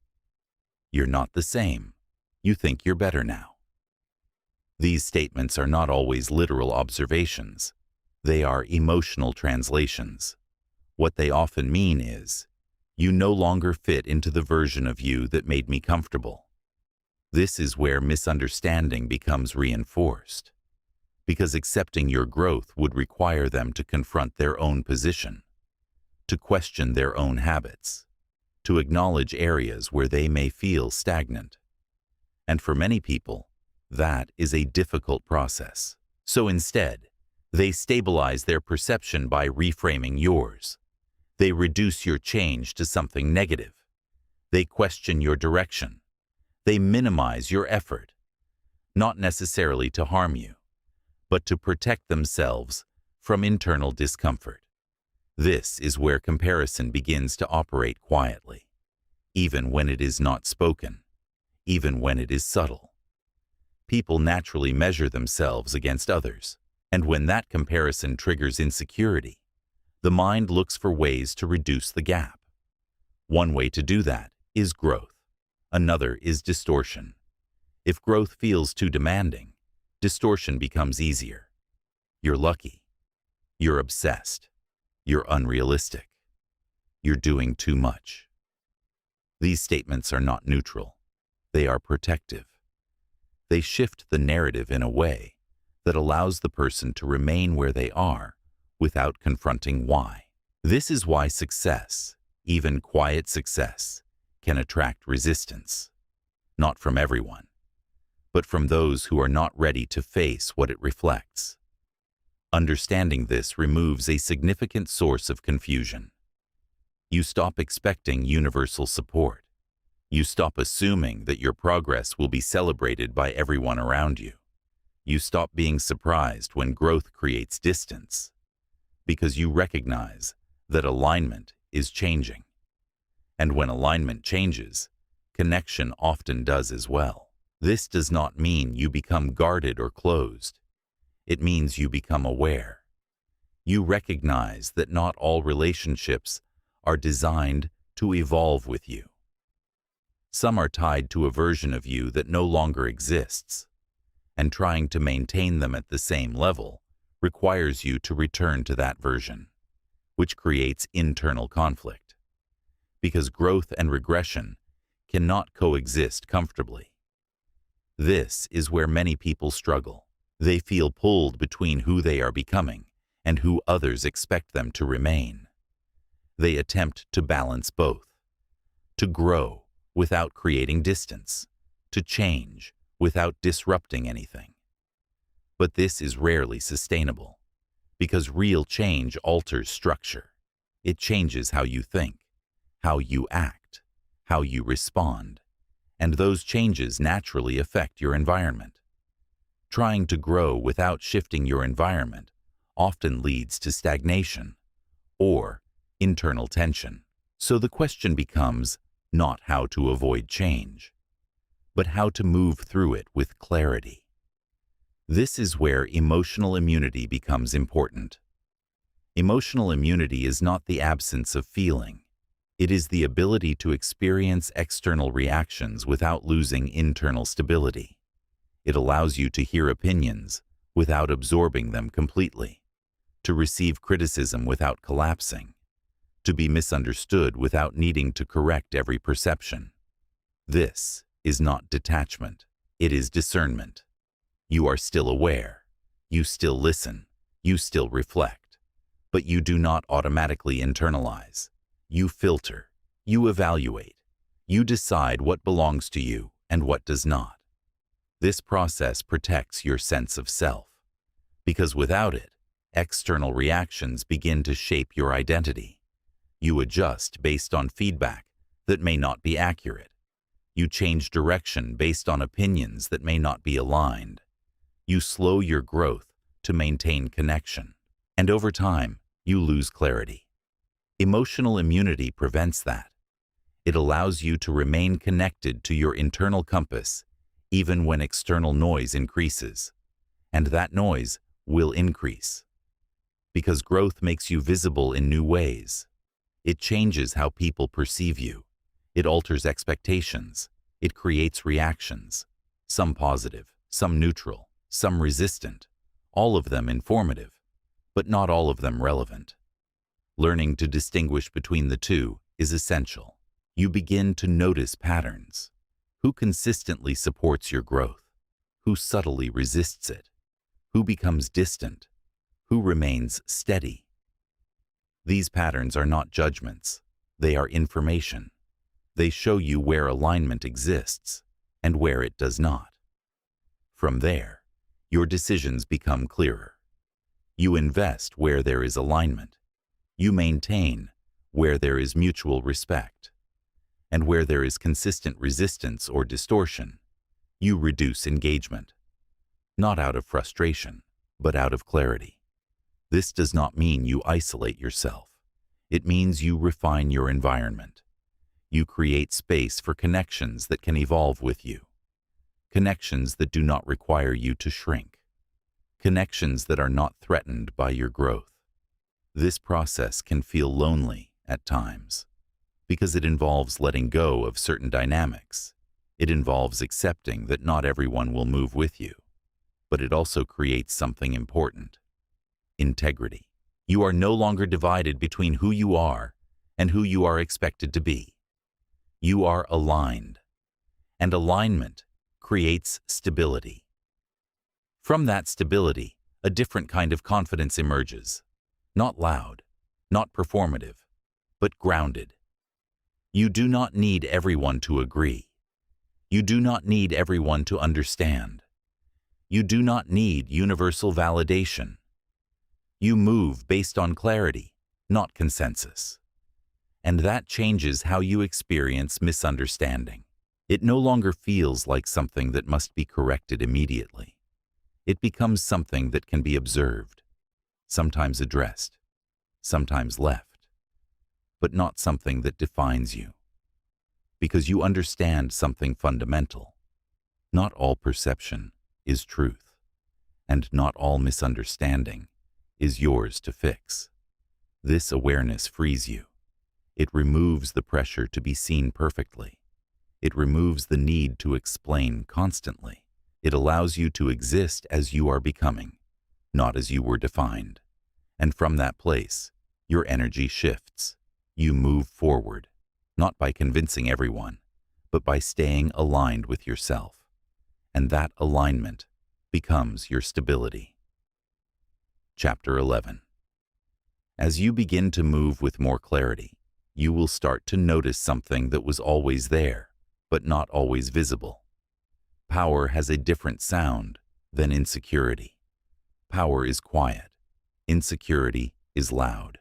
Speaker 1: You're not the same. You think you're better now. These statements are not always literal observations. They are emotional translations. What they often mean is, you no longer fit into the version of you that made me comfortable. This is where misunderstanding becomes reinforced, because accepting your growth would require them to confront their own position, to question their own habits, to acknowledge areas where they may feel stagnant. And for many people, that is a difficult process. So instead, they stabilize their perception by reframing yours. They reduce your change to something negative. They question your direction. They minimize your effort, not necessarily to harm you, but to protect themselves from internal discomfort. This is where comparison begins to operate quietly, even when it is not spoken, even when it is subtle. People naturally measure themselves against others, and when that comparison triggers insecurity, the mind looks for ways to reduce the gap. One way to do that is growth. Another is distortion. If growth feels too demanding, distortion becomes easier. You're lucky. You're obsessed. You're unrealistic. You're doing too much. These statements are not neutral. They are protective. They shift the narrative in a way that allows the person to remain where they are without confronting why. This is why success, even quiet success, can attract resistance. Not from everyone, but from those who are not ready to face what it reflects. Understanding this removes a significant source of confusion. You stop expecting universal support. You stop assuming that your progress will be celebrated by everyone around you. You stop being surprised when growth creates distance, because you recognize that alignment is changing. And when alignment changes, connection often does as well. This does not mean you become guarded or closed. It means you become aware. You recognize that not all relationships are designed to evolve with you. Some are tied to a version of you that no longer exists, and trying to maintain them at the same level requires you to return to that version, which creates internal conflict. Because growth and regression cannot coexist comfortably. This is where many people struggle. They feel pulled between who they are becoming and who others expect them to remain. They attempt to balance both, to grow without creating distance, to change without disrupting anything. But this is rarely sustainable, because real change alters structure. It changes how you think, how you act, how you respond, and those changes naturally affect your environment. Trying to grow without shifting your environment often leads to stagnation or internal tension. So the question becomes not how to avoid change, but how to move through it with clarity. This is where emotional immunity becomes important. Emotional immunity is not the absence of feeling. It is the ability to experience external reactions without losing internal stability. It allows you to hear opinions without absorbing them completely, to receive criticism without collapsing, to be misunderstood without needing to correct every perception. This is not detachment. It is discernment. You are still aware. You still listen. You still reflect. But you do not automatically internalize. You filter. You evaluate. You decide what belongs to you and what does not. This process protects your sense of self, because without it, external reactions begin to shape your identity. You adjust based on feedback that may not be accurate. You change direction based on opinions that may not be aligned. You slow your growth to maintain connection, and over time, you lose clarity. Emotional immunity prevents that. It allows you to remain connected to your internal compass even when external noise increases, and that noise will increase. Because growth makes you visible in new ways. It changes how people perceive you. It alters expectations. It creates reactions, some positive, some neutral, some resistant, all of them informative, but not all of them relevant. Learning to distinguish between the two is essential. You begin to notice patterns. Who consistently supports your growth? Who subtly resists it? Who becomes distant? Who remains steady? These patterns are not judgments. They are information. They show you where alignment exists and where it does not. From there, your decisions become clearer. You invest where there is alignment. You maintain where there is mutual respect. And where there is consistent resistance or distortion, you reduce engagement. Not out of frustration, but out of clarity. This does not mean you isolate yourself. It means you refine your environment. You create space for connections that can evolve with you. Connections that do not require you to shrink. Connections that are not threatened by your growth. This process can feel lonely at times, because it involves letting go of certain dynamics. It involves accepting that not everyone will move with you. But it also creates something important: integrity. You are no longer divided between who you are and who you are expected to be. You are aligned, and alignment creates stability. From that stability, a different kind of confidence emerges. Not loud, not performative, but grounded. You do not need everyone to agree. You do not need everyone to understand. You do not need universal validation. You move based on clarity, not consensus. And that changes how you experience misunderstanding. It no longer feels like something that must be corrected immediately. It becomes something that can be observed, sometimes addressed, sometimes left, but not something that defines you. Because you understand something fundamental. Not all perception is truth, and not all misunderstanding is yours to fix. This awareness frees you. It removes the pressure to be seen perfectly. It removes the need to explain constantly. It allows you to exist as you are becoming, not as you were defined. And from that place, your energy shifts. You move forward, not by convincing everyone, but by staying aligned with yourself. And that alignment becomes your stability. Chapter 11. As you begin to move with more clarity, you will start to notice something that was always there, but not always visible. Power has a different sound than insecurity. Power is quiet. Insecurity is loud.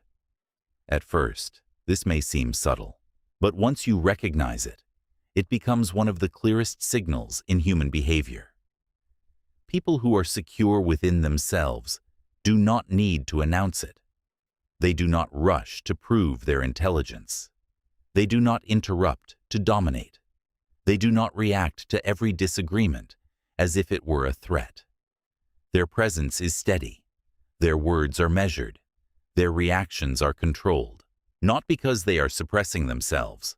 Speaker 1: At first, this may seem subtle, but once you recognize it, it becomes one of the clearest signals in human behavior. People who are secure within themselves do not need to announce it. They do not rush to prove their intelligence. They do not interrupt to dominate. They do not react to every disagreement as if it were a threat. Their presence is steady. Their words are measured. Their reactions are controlled, not because they are suppressing themselves,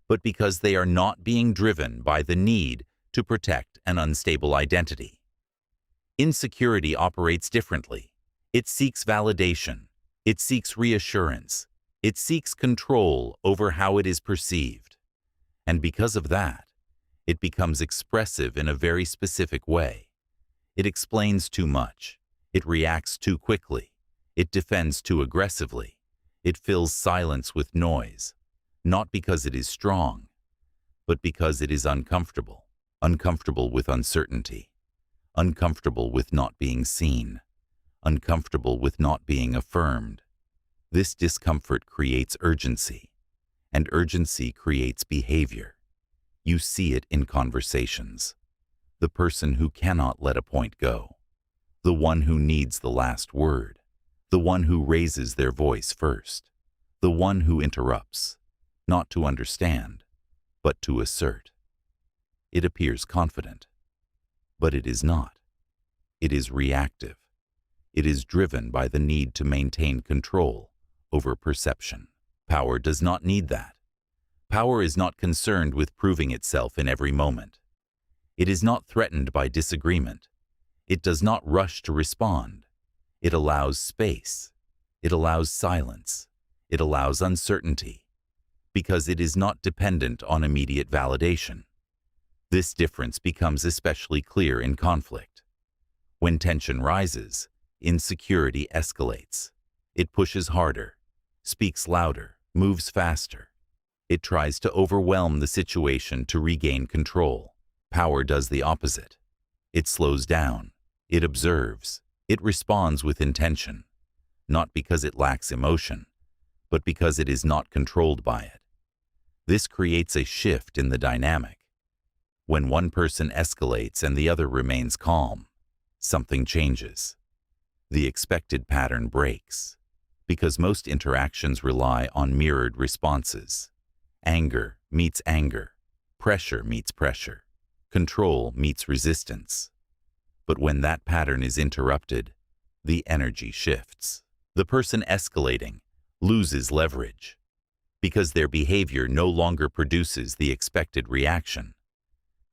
Speaker 1: but because they are not being driven by the need to protect an unstable identity. Insecurity operates differently. It seeks validation. It seeks reassurance. It seeks control over how it is perceived. And because of that, it becomes expressive in a very specific way. It explains too much. It reacts too quickly. It defends too aggressively. It fills silence with noise, not because it is strong, but because it is uncomfortable. Uncomfortable with uncertainty. Uncomfortable with not being seen. Uncomfortable with not being affirmed. This discomfort creates urgency, and urgency creates behavior. You see it in conversations. The person who cannot let a point go. The one who needs the last word. The one who raises their voice first. The one who interrupts, not to understand, but to assert. It appears confident, but it is not. It is reactive. It is driven by the need to maintain control over perception. Power does not need that. Power is not concerned with proving itself in every moment. It is not threatened by disagreement. It does not rush to respond. It allows space. It allows silence. It allows uncertainty, because it is not dependent on immediate validation. This difference becomes especially clear in conflict. When tension rises, insecurity escalates. It pushes harder, speaks louder, moves faster. It tries to overwhelm the situation to regain control. Power does the opposite. It slows down. It observes. It responds with intention, not because it lacks emotion, but because it is not controlled by it. This creates a shift in the dynamic. When one person escalates and the other remains calm, something changes. The expected pattern breaks, because most interactions rely on mirrored responses. Anger meets anger. Pressure meets pressure. Control meets resistance. But when that pattern is interrupted, the energy shifts. The person escalating loses leverage, because their behavior no longer produces the expected reaction.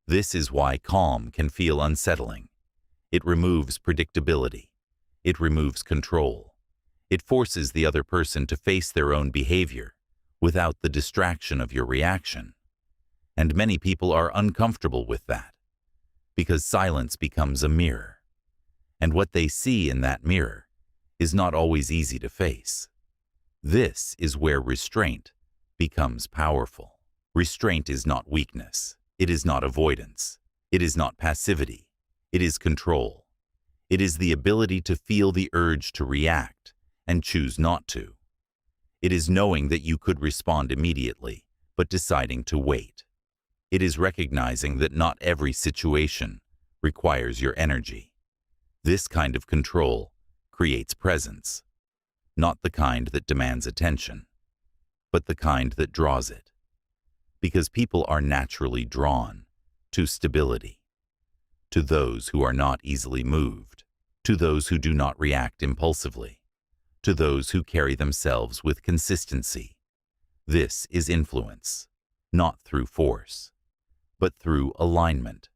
Speaker 1: This is why calm can feel unsettling. It removes predictability. It removes control. It forces the other person to face their own behavior without the distraction of your reaction. And many people are uncomfortable with that, because silence becomes a mirror. And what they see in that mirror is not always easy to face. This is where restraint becomes powerful. Restraint is not weakness. It is not avoidance. It is not passivity. It is control. It is the ability to feel the urge to react and choose not to. It is knowing that you could respond immediately, but deciding to wait. It is recognizing that not every situation requires your energy. This kind of control creates presence, not the kind that demands attention, but the kind that draws it. Because people are naturally drawn to stability, to those who are not easily moved, to those who do not react impulsively, to those who carry themselves with consistency. This is influence, not through force, but through alignment.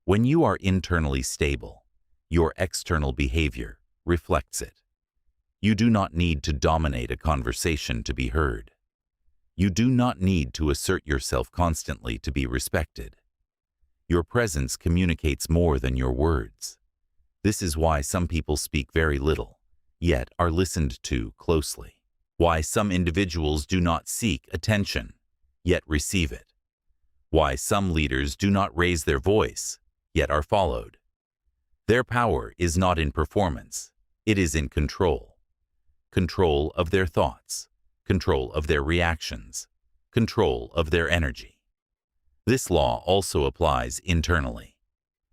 Speaker 1: When you are internally stable, your external behavior reflects it. You do not need to dominate a conversation to be heard. You do not need to assert yourself constantly to be respected. Your presence communicates more than your words. This is why some people speak very little, yet are listened to closely. Why some individuals do not seek attention, yet receive it. Why some leaders do not raise their voice, yet are followed. Their power is not in performance, it is in control. Control of their thoughts, control of their reactions, control of their energy. This law also applies internally,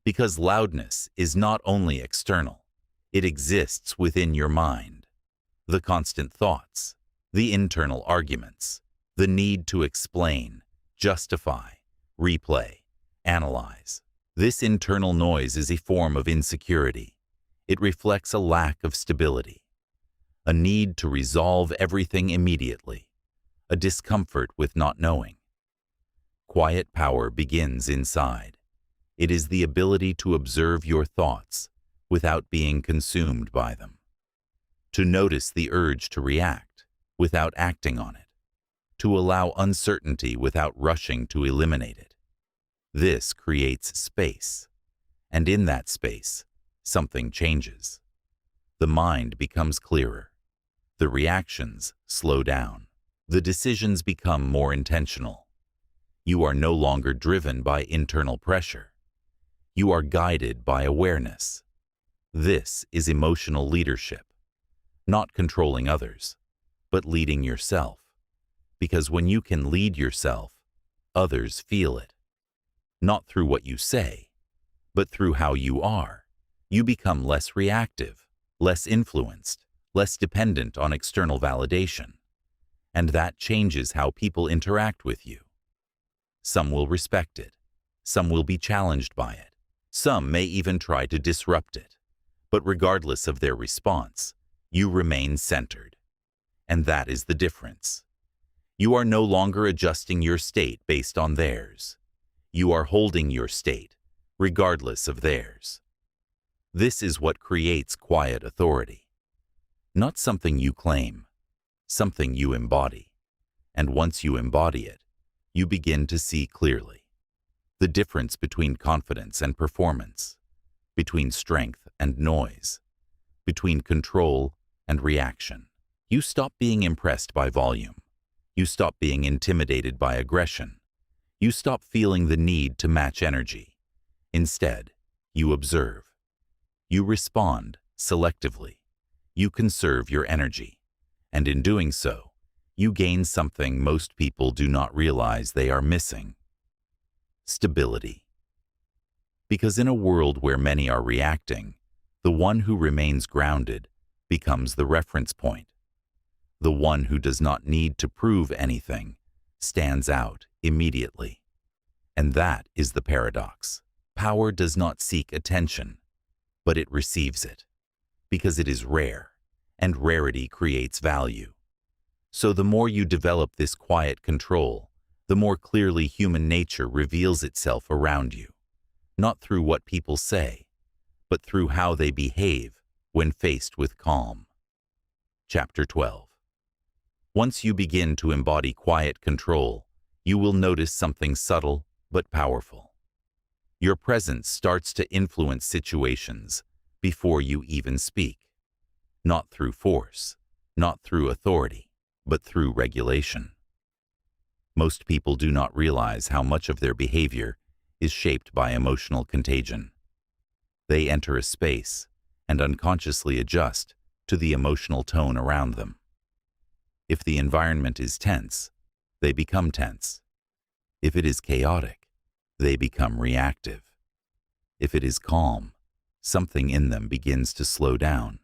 Speaker 1: because loudness is not only external, it exists within your mind. The constant thoughts, the internal arguments, the need to explain, justify, replay, analyze. This internal noise is a form of insecurity. It reflects a lack of stability, a need to resolve everything immediately, a discomfort with not knowing. Quiet power begins inside. It is the ability to observe your thoughts without being consumed by them, to notice the urge to react without acting on it, to allow uncertainty without rushing to eliminate it. This creates space, and in that space, something changes. The mind becomes clearer. The reactions slow down. The decisions become more intentional. You are no longer driven by internal pressure. You are guided by awareness. This is emotional leadership, not controlling others, but leading yourself. Because when you can lead yourself, others feel it. Not through what you say, but through how you are. You become less reactive, less influenced, less dependent on external validation. And that changes how people interact with you. Some will respect it. Some will be challenged by it. Some may even try to disrupt it. But regardless of their response, you remain centered. And that is the difference. You are no longer adjusting your state based on theirs. You are holding your state, regardless of theirs. This is what creates quiet authority. Not something you claim, something you embody. And once you embody it, you begin to see clearly the difference between confidence and performance, between strength and noise, between control and reaction. You stop being impressed by volume. You stop being intimidated by aggression. You stop feeling the need to match energy. Instead, you observe. You respond selectively. You conserve your energy. And in doing so, you gain something most people do not realize they are missing: stability. Because in a world where many are reacting, the one who remains grounded becomes the reference point. The one who does not need to prove anything stands out immediately. And that is the paradox. Power does not seek attention, but it receives it, because it is rare, and rarity creates value. So the more you develop this quiet control, the more clearly human nature reveals itself around you, not through what people say, but through how they behave when faced with calm. Chapter 12. Once you begin to embody quiet control, you will notice something subtle but powerful. Your presence starts to influence situations before you even speak, not through force, not through authority, but through regulation. Most people do not realize how much of their behavior is shaped by emotional contagion. They enter a space and unconsciously adjust to the emotional tone around them. If the environment is tense, they become tense. If it is chaotic, they become reactive. If it is calm, something in them begins to slow down.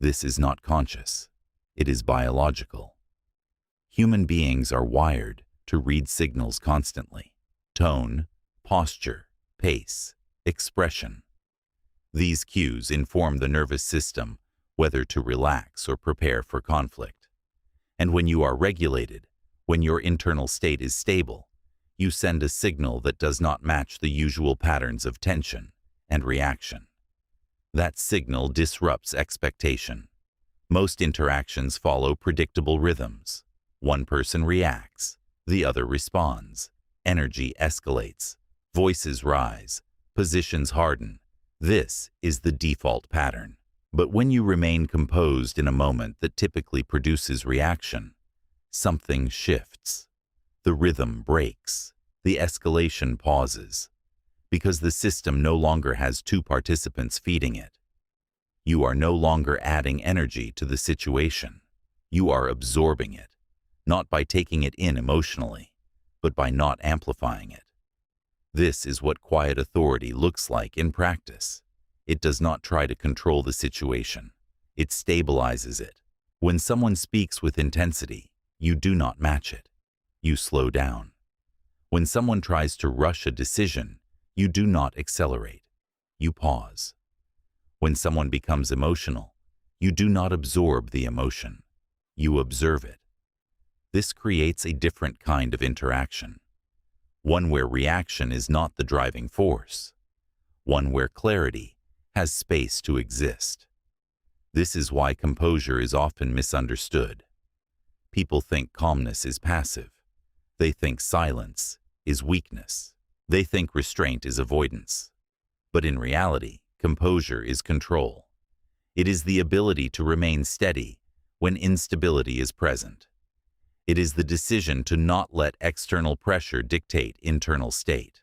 Speaker 1: This is not conscious. It is biological. Human beings are wired to read signals constantly: tone, posture, pace, expression. These cues inform the nervous system whether to relax or prepare for conflict. And when you are regulated, when your internal state is stable, you send a signal that does not match the usual patterns of tension and reaction. That signal disrupts expectation. Most interactions follow predictable rhythms. One person reacts, the other responds. Energy escalates, voices rise, positions harden. This is the default pattern. But when you remain composed in a moment that typically produces reaction, something shifts. The rhythm breaks. The escalation pauses. Because the system no longer has two participants feeding it. You are no longer adding energy to the situation. You are absorbing it, not by taking it in emotionally, but by not amplifying it. This is what quiet authority looks like in practice. It does not try to control the situation. It stabilizes it. When someone speaks with intensity, you do not match it. You slow down. When someone tries to rush a decision, you do not accelerate. You pause. When someone becomes emotional, you do not absorb the emotion. You observe it. This creates a different kind of interaction. One where reaction is not the driving force. One where clarity has space to exist. This is why composure is often misunderstood. People think calmness is passive. They think silence is weakness. They think restraint is avoidance. But in reality, composure is control. It is the ability to remain steady when instability is present. It is the decision to not let external pressure dictate internal state.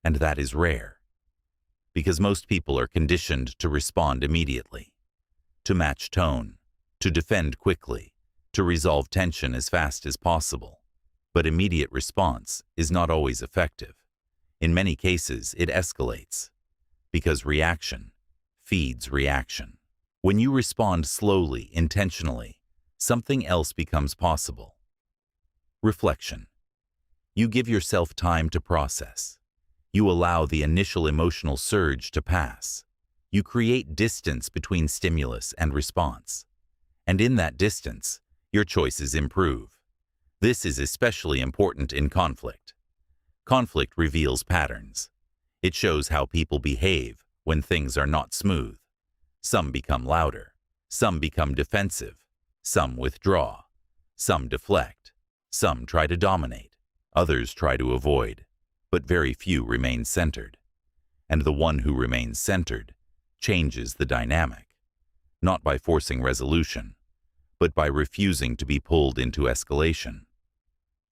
Speaker 1: And that is rare, because most people are conditioned to respond immediately, to match tone, to defend quickly, to resolve tension as fast as possible. But immediate response is not always effective. In many cases, it escalates, because reaction feeds reaction. When you respond slowly, intentionally, something else becomes possible. Reflection. You give yourself time to process. You allow the initial emotional surge to pass. You create distance between stimulus and response. And in that distance, your choices improve. This is especially important in conflict. Conflict reveals patterns. It shows how people behave when things are not smooth. Some become louder. Some become defensive. Some withdraw. Some deflect. Some try to dominate. Others try to avoid. But very few remain centered. And the one who remains centered changes the dynamic, not by forcing resolution, but by refusing to be pulled into escalation.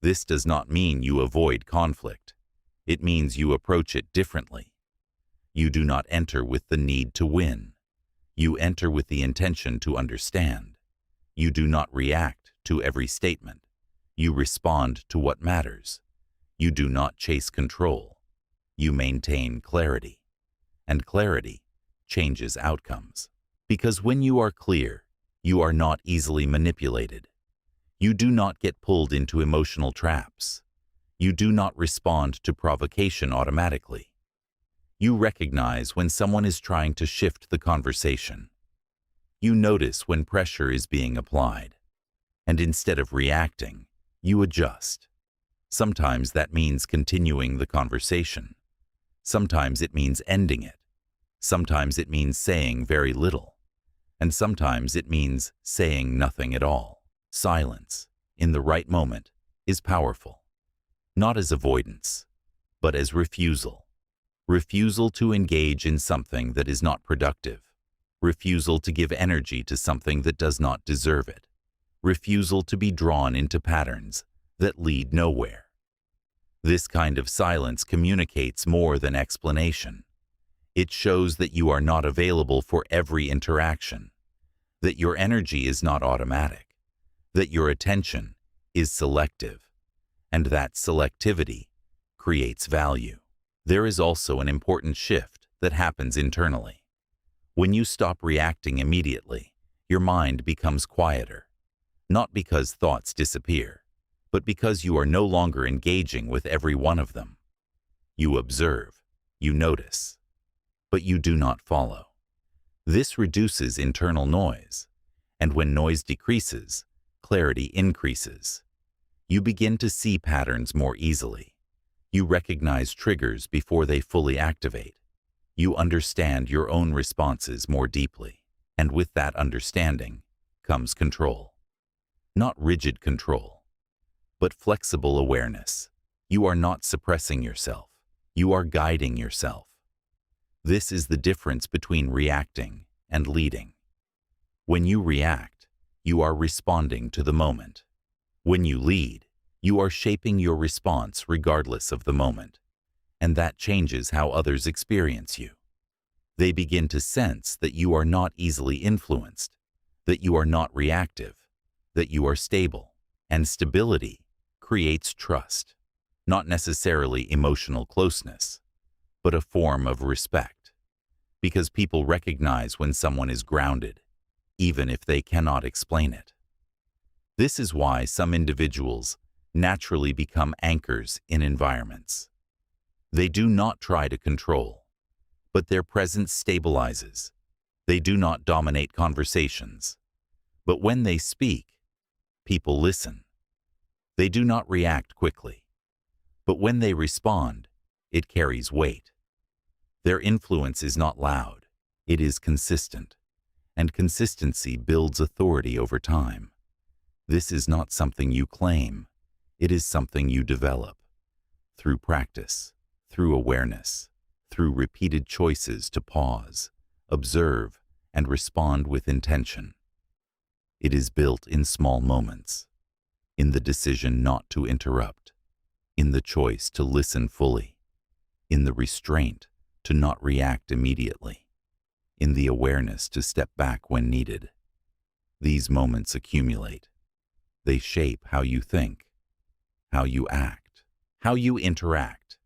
Speaker 1: This does not mean you avoid conflict. It means you approach it differently. You do not enter with the need to win. You enter with the intention to understand. You do not react to every statement. You respond to what matters. You do not chase control. You maintain clarity. And clarity changes outcomes. Because when you are clear, you are not easily manipulated. You do not get pulled into emotional traps. You do not respond to provocation automatically. You recognize when someone is trying to shift the conversation. You notice when pressure is being applied. And instead of reacting, you adjust. Sometimes that means continuing the conversation. Sometimes it means ending it. Sometimes it means saying very little. And sometimes it means saying nothing at all. Silence, in the right moment, is powerful. Not as avoidance, but as refusal. Refusal to engage in something that is not productive. Refusal to give energy to something that does not deserve it. Refusal to be drawn into patterns that lead nowhere. This kind of silence communicates more than explanation. It shows that you are not available for every interaction, that your energy is not automatic, that your attention is selective, and that selectivity creates value. There is also an important shift that happens internally. When you stop reacting immediately, your mind becomes quieter, not because thoughts disappear, but because you are no longer engaging with every one of them. You observe, you notice, but you do not follow. This reduces internal noise, and when noise decreases, clarity increases. You begin to see patterns more easily. You recognize triggers before they fully activate. You understand your own responses more deeply, and with that understanding comes control. Not rigid control, but flexible awareness. You are not suppressing yourself. You are guiding yourself. This is the difference between reacting and leading. When you react, you are responding to the moment. When you lead, you are shaping your response regardless of the moment, and that changes how others experience you. They begin to sense that you are not easily influenced, that you are not reactive, that you are stable, and stability creates trust, not necessarily emotional closeness, but a form of respect, because people recognize when someone is grounded, even if they cannot explain it. This is why some individuals naturally become anchors in environments. They do not try to control, but their presence stabilizes. They do not dominate conversations, but when they speak, people listen. They do not react quickly, but when they respond, it carries weight. Their influence is not loud, it is consistent, and consistency builds authority over time. This is not something you claim, it is something you develop. Through practice, through awareness, through repeated choices to pause, observe, and respond with intention. It is built in small moments, in the decision not to interrupt, in the choice to listen fully, in the restraint to not react immediately, in the awareness to step back when needed. These moments accumulate. They shape how you think, how you act, how you interact,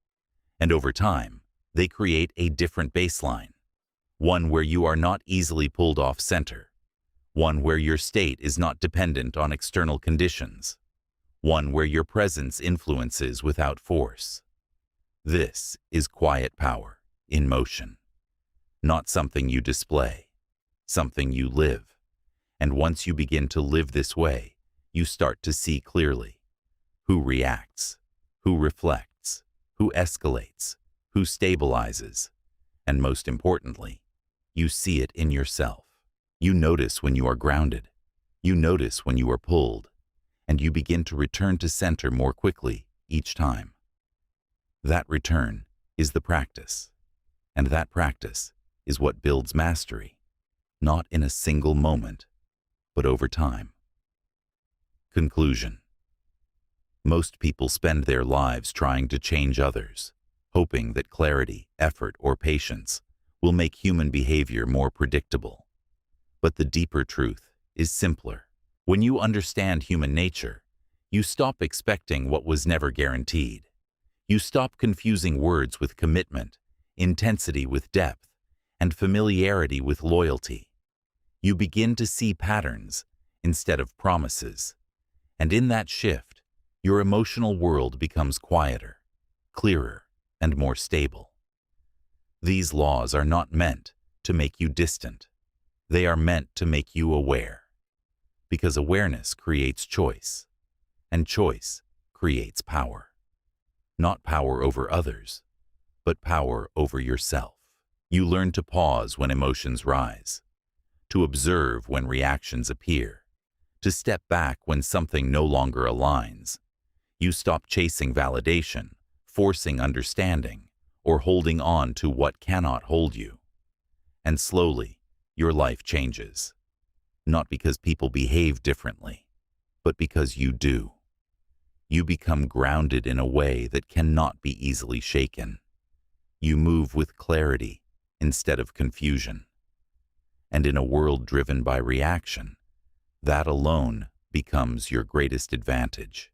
Speaker 1: and over time, they create a different baseline, one where you are not easily pulled off center, one where your state is not dependent on external conditions, one where your presence influences without force. This is quiet power in motion, not something you display, something you live. And once you begin to live this way, you start to see clearly who reacts, who reflects, who escalates, who stabilizes, and most importantly, you see it in yourself. You notice when you are grounded, you notice when you are pulled, and you begin to return to center more quickly each time. That return is the practice, and that practice is what builds mastery, not in a single moment, but over time. Conclusion. Most people spend their lives trying to change others, hoping that clarity, effort, or patience will make human behavior more predictable. But the deeper truth is simpler. When you understand human nature, you stop expecting what was never guaranteed. You stop confusing words with commitment, intensity with depth, and familiarity with loyalty. You begin to see patterns instead of promises. And in that shift, your emotional world becomes quieter, clearer, and more stable. These laws are not meant to make you distant. They are meant to make you aware. Because awareness creates choice, and choice creates power. Not power over others, but power over yourself. You learn to pause when emotions rise, to observe when reactions appear, to step back when something no longer aligns. You stop chasing validation, forcing understanding, or holding on to what cannot hold you. And slowly, your life changes. Not because people behave differently, but because you do. You become grounded in a way that cannot be easily shaken. You move with clarity instead of confusion. And in a world driven by reaction, that alone becomes your greatest advantage.